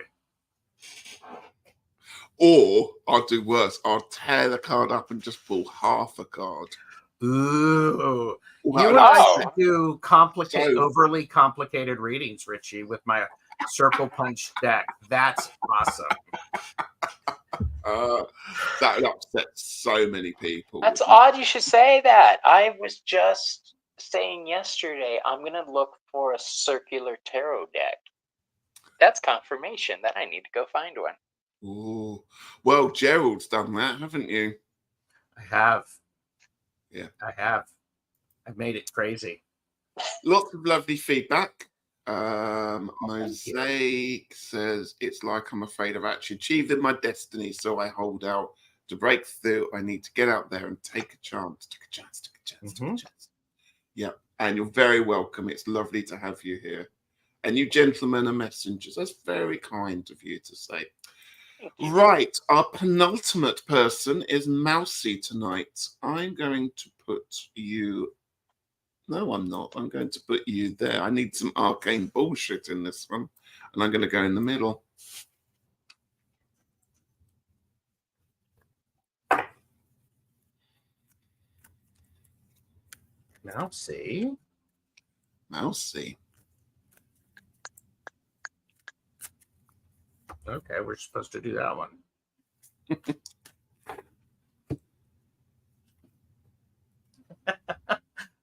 Or I'll do worse. I'll tear the card up and just pull half a card. Ooh. Well, You and I should do overly complicated readings, Richie, with my circle punch deck. That's awesome. That would upset so many people. That's odd you should say that. I was just saying yesterday I'm going to look for a circular tarot deck. That's confirmation that I need to go find one. Ooh. Well, Gerald's done that, haven't you? I have. Yeah. I have. I've made it crazy. Lots of lovely feedback. Mosaic says, it's like I'm afraid of actually achieving my destiny, so I hold out. To break through, I need to get out there and take a chance. Take a chance, take a chance, take a chance. Yeah, and you're very welcome. It's lovely to have you here. And you gentlemen are messengers. That's very kind of you to say. Right, our penultimate person is Mousy tonight. I'm going to put you... No, I'm not. I'm going to put you there. I need some arcane bullshit in this one. And I'm going to go in the middle. Mousy. Mousy. Okay, we're supposed to do that one.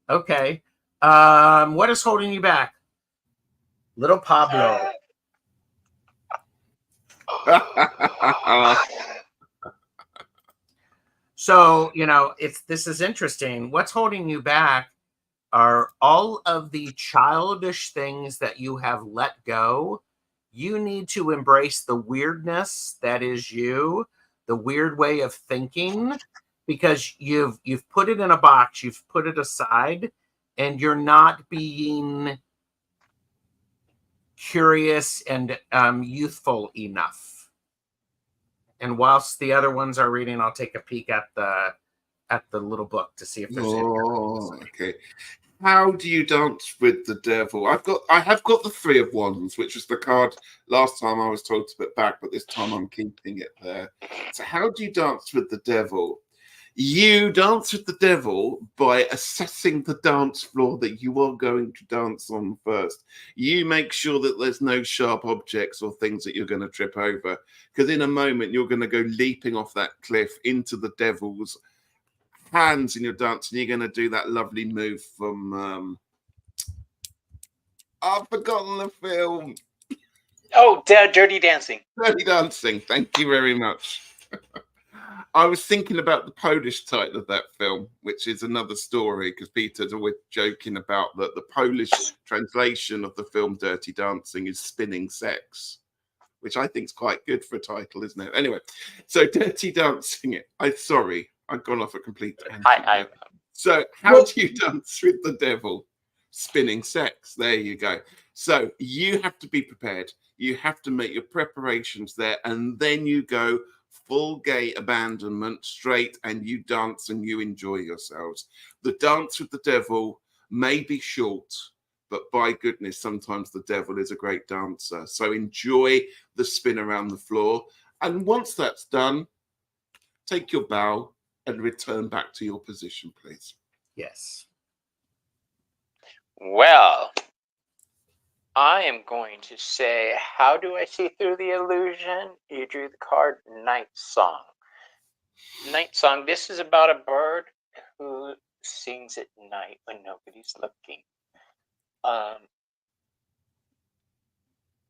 Okay. What is holding you back? Little Pablo. So, this is interesting. What's holding you back are all of the childish things that you have let go. You need to embrace the weirdness that is you, the weird way of thinking, because you've put it in a box, you've put it aside, and you're not being curious and youthful enough. And whilst the other ones are reading, I'll take a peek at the little book to see if there's anything. Okay. How do you dance with the devil? I have got the Three of Wands, which was the card last time I was told to put back, but this time I'm keeping it there. So how do you dance with the devil? You dance with the devil by assessing the dance floor that you are going to dance on first. You make sure that there's no sharp objects or things that you're going to trip over, because in a moment you're going to go leaping off that cliff into the devil's hands in your dance, and you're going to do that lovely move from I've forgotten the film. Oh, Dirty Dancing. Dirty Dancing. Thank you very much. I was thinking about the Polish title of that film, which is another story, because Peter's always joking about that the Polish translation of the film Dirty Dancing is Spinning Sex, which I think is quite good for a title, isn't it? Anyway, so Dirty Dancing. I've gone off a complete tangent. So how do you dance with the devil? Spinning sex. There you go. So you have to be prepared. You have to make your preparations there, and then you go full gay abandonment straight, and you dance and you enjoy yourselves. The dance with the devil may be short, but by goodness, sometimes the devil is a great dancer. So enjoy the spin around the floor. And once that's done, take your bow and return back to your position, please. Yes. Well, I am going to say, how do I see through the illusion? You drew the card Night Song. Night Song, this is about a bird who sings at night when nobody's looking.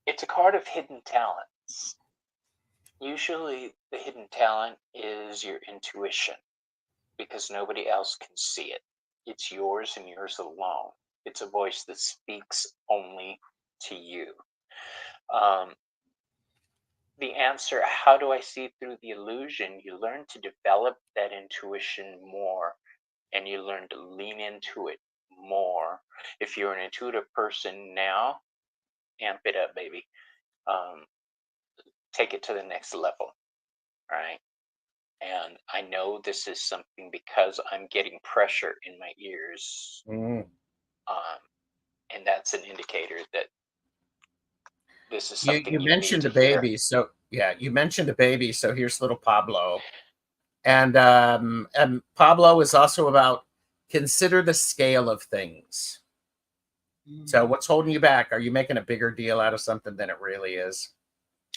It's a card of hidden talents. Usually the hidden talent is your intuition, because nobody else can see it. It's yours and yours alone. It's a voice that speaks only to you. The answer, how do I see through the illusion? You learn to develop that intuition more, and you learn to lean into it more. If you're an intuitive person now, amp it up, baby. Take it to the next level, right? And I know this is something because I'm getting pressure in my ears. that's an indicator that this is something You mentioned a need to hear. baby, so yeah, you mentioned a baby. So here's little Pablo, and Pablo is also about consider the scale of things. So what's holding you back? Are you making a bigger deal out of something than it really is?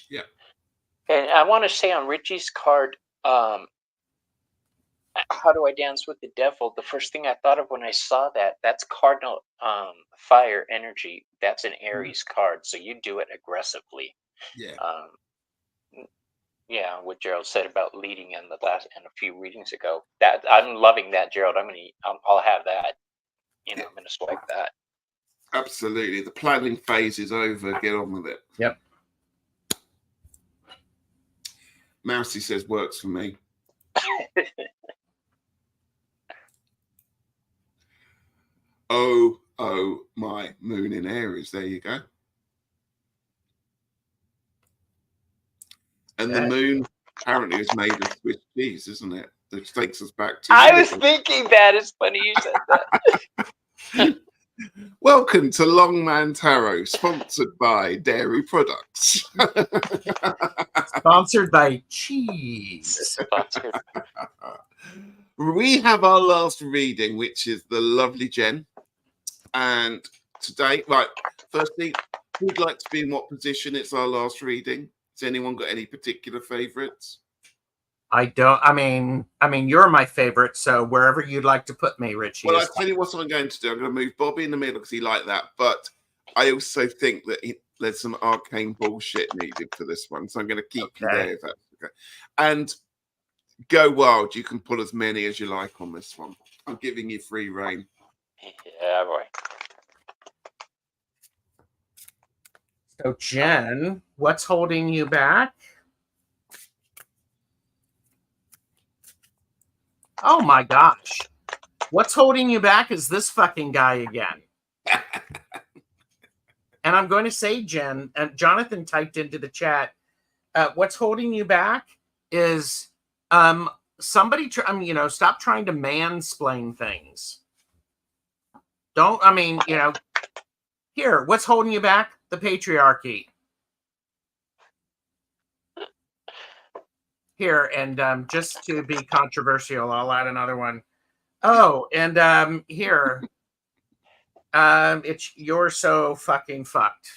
Yeah. And I want to say on Richie's card, how do I dance with the devil? The first thing I thought of when I saw that's cardinal fire energy. That's an Aries card, so you do it aggressively. Yeah. Yeah, what Gerald said about leading in a few readings ago. That I'm loving that, Gerald. I'll have that. Yeah. I'm gonna swipe that. Absolutely. The planning phase is over. Get on with it. Yep. Mousy says works for me. Oh, my moon in Aries. There you go. And the moon apparently is made of Swiss cheese, isn't it? Which takes us back to. I was thinking that. It's funny you said that. Welcome to Longman Tarot, sponsored by Dairy Products. Sponsored by cheese. Sponsored. We have our last reading, which is the lovely Jen. And today, right, firstly, who'd like to be in what position? It's our last reading. Has anyone got any particular favorites? I don't. I mean, you're my favorite. So wherever you'd like to put me, Richie. Well, I'll tell you what I'm going to do. I'm going to move Bobby in the middle because he liked that. But I also think that there's some arcane bullshit needed for this one. So I'm going to keep you there if that's okay. And go wild. You can pull as many as you like on this one. I'm giving you free reign. Yeah, boy. So, Jen, what's holding you back? Oh my gosh. What's holding you back is this fucking guy again. And I'm going to say, Jen, and Jonathan typed into the chat, what's holding you back is somebody, stop trying to mansplain things. Here, what's holding you back? The patriarchy. Here, and just to be controversial, I'll add another one. Oh, and here, it's you're so fucking fucked.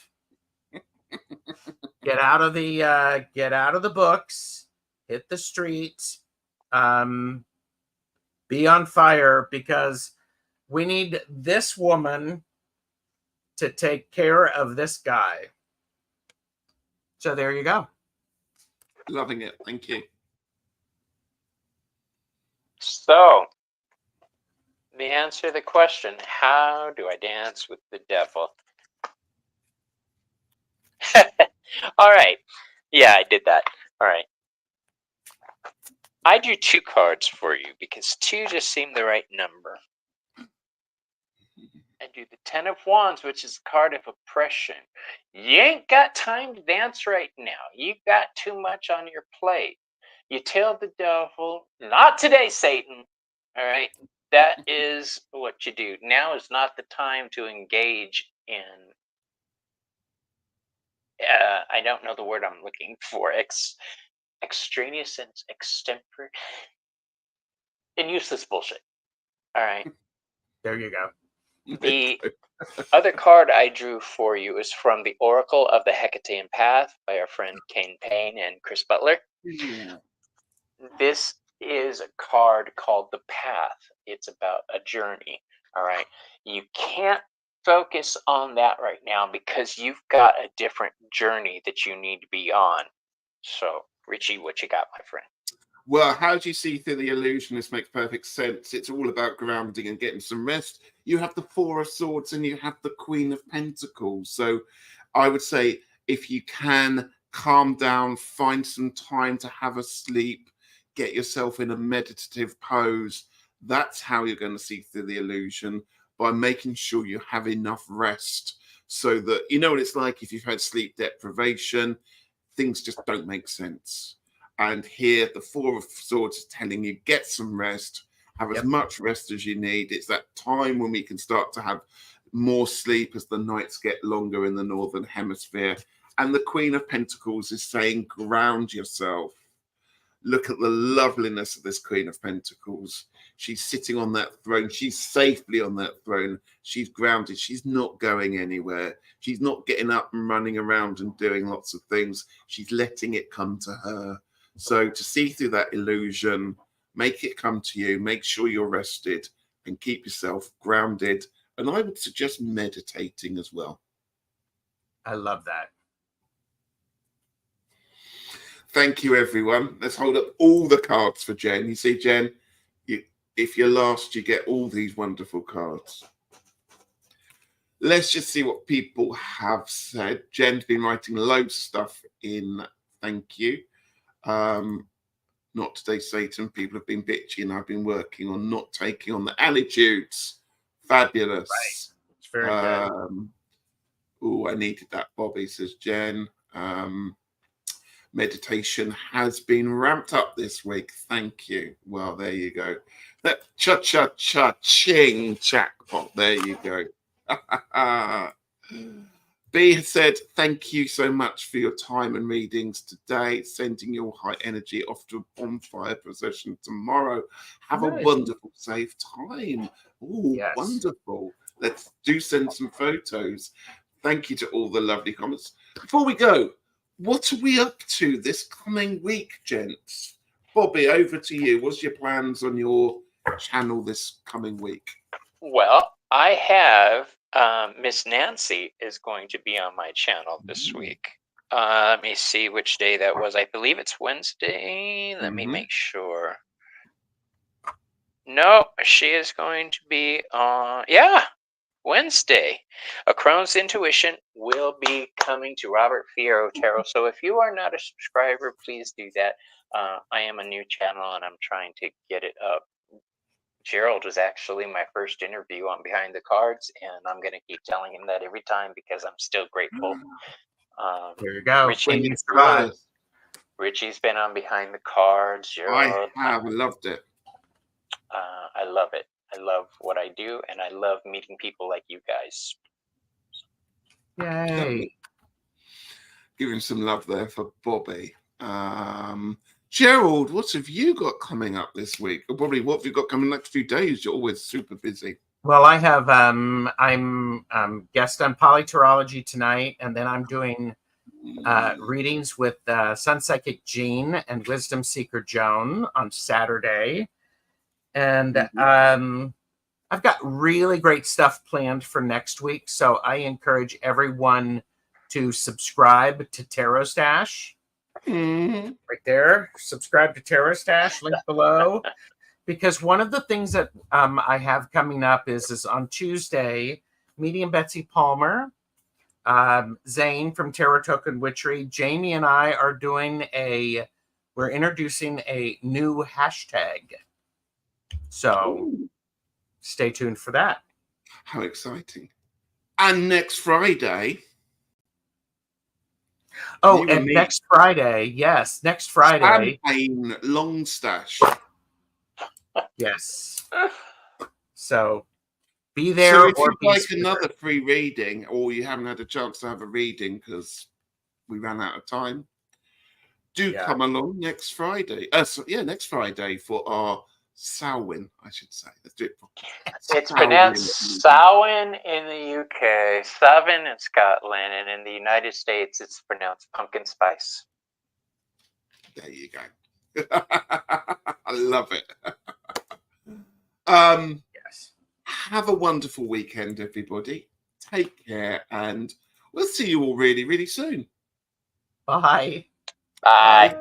Get out of the books, hit the streets, be on fire, because we need this woman to take care of this guy. So there you go. Loving it. Thank you. So, the answer to the question, how do I dance with the devil? All right. Yeah, I did that. All right. I drew 2 cards for you because 2 just seemed the right number. I do the 10 of Wands, which is a card of oppression. You ain't got time to dance right now. You got too much on your plate. You tell the devil, not today, Satan. All right. That is what you do. Now is not the time to engage in, I don't know the word I'm looking for, extraneous and extempore, and useless bullshit. All right. There you go. The other card I drew for you is from the Oracle of the Hecatean Path by our friend Kane Payne and Chris Butler. Yeah. This is a card called The Path. It's about a journey. All right. You can't focus on that right now because you've got a different journey that you need to be on. So, Richie, what you got, my friend? Well, how do you see through the illusion? This makes perfect sense. It's all about grounding and getting some rest. You have the 4 of Swords and you have the Queen of Pentacles. So I would say if you can calm down, find some time to have a sleep, get yourself in a meditative pose. That's how you're going to see through the illusion, by making sure you have enough rest so that, you know what it's like if you've had sleep deprivation, things just don't make sense. And here, the 4 of Swords is telling you, get some rest, have as much rest as you need. It's that time when we can start to have more sleep as the nights get longer in the Northern Hemisphere. And the Queen of Pentacles is saying, ground yourself. Look at the loveliness of this Queen of Pentacles. She's sitting on that throne. She's safely on that throne. She's grounded. She's not going anywhere. She's not getting up and running around and doing lots of things. She's letting it come to her. So to see through that illusion, make it come to you. Make sure you're rested and keep yourself grounded. And I would suggest meditating as well. I love that. Thank you, everyone. Let's hold up all the cards for Jen. You see, Jen, if you're last, you get all these wonderful cards. Let's just see what people have said. Jen's been writing loads of stuff in. Thank you. Not today, Satan. People have been bitchy, and I've been working on not taking on the attitudes. Fabulous. Right. It's very good. Oh, I needed that, Bobby, says Jen. Meditation has been ramped up this week. Thank you. Well, there you go. That cha-cha-cha-ching jackpot. There you go. B has said, thank you so much for your time and readings today. Sending your high energy off to a bonfire procession tomorrow. Have a wonderful, safe time. Oh, yes. Wonderful. Let's do send some photos. Thank you to all the lovely comments. Before we go, what are we up to this coming week, gents? Bobby, over to you. What's your plans on your channel this coming week? Well, I have Miss Nancy is going to be on my channel this week. Let me see which day that was. I believe it's Wednesday. Let me make sure. No, she is going to be on, Wednesday. A Crone's Intuition will be coming to Robert Fierro Tarot. So if you are not a subscriber, please do that. I am a new channel and I'm trying to get it up. Gerald was actually my first interview on Behind the Cards, and I'm going to keep telling him that every time because I'm still grateful. There you go. Richie's been on Behind the Cards. Gerald, I have loved it. I love it. I love what I do, and I love meeting people like you guys. Yay. Give him some love there for Bobby. Gerald, what have you got coming up this week? Or probably what have you got coming next few days? You're always super busy. Well, I have, I'm guest on Polytarology tonight, and then I'm doing readings with Sun Psychic Jean and Wisdom Seeker Joan on Saturday. And I've got really great stuff planned for next week. So I encourage everyone to subscribe to Tarot Stash. Right there. Subscribe to Tarot Stash, link below. Because one of the things that I have coming up is on Tuesday, Medium Betsy Palmer, Zane from Tarot Token Witchery, Jamie and I are doing we're introducing a new hashtag. So stay tuned for that. How exciting. And next Friday. Oh, and next Friday, yes. Next Friday. Champagne long stash. Yes. So be there. So if you'd like another free reading, or you haven't had a chance to have a reading because we ran out of time, come along next Friday. Next Friday for our Samhain, I should say. Let's do it. It's pronounced Samhain in the UK, Samhain in Scotland, and in the United States, it's pronounced pumpkin spice. There you go. I love it. Yes. Have a wonderful weekend, everybody. Take care, and we'll see you all really, really soon. Bye. Bye.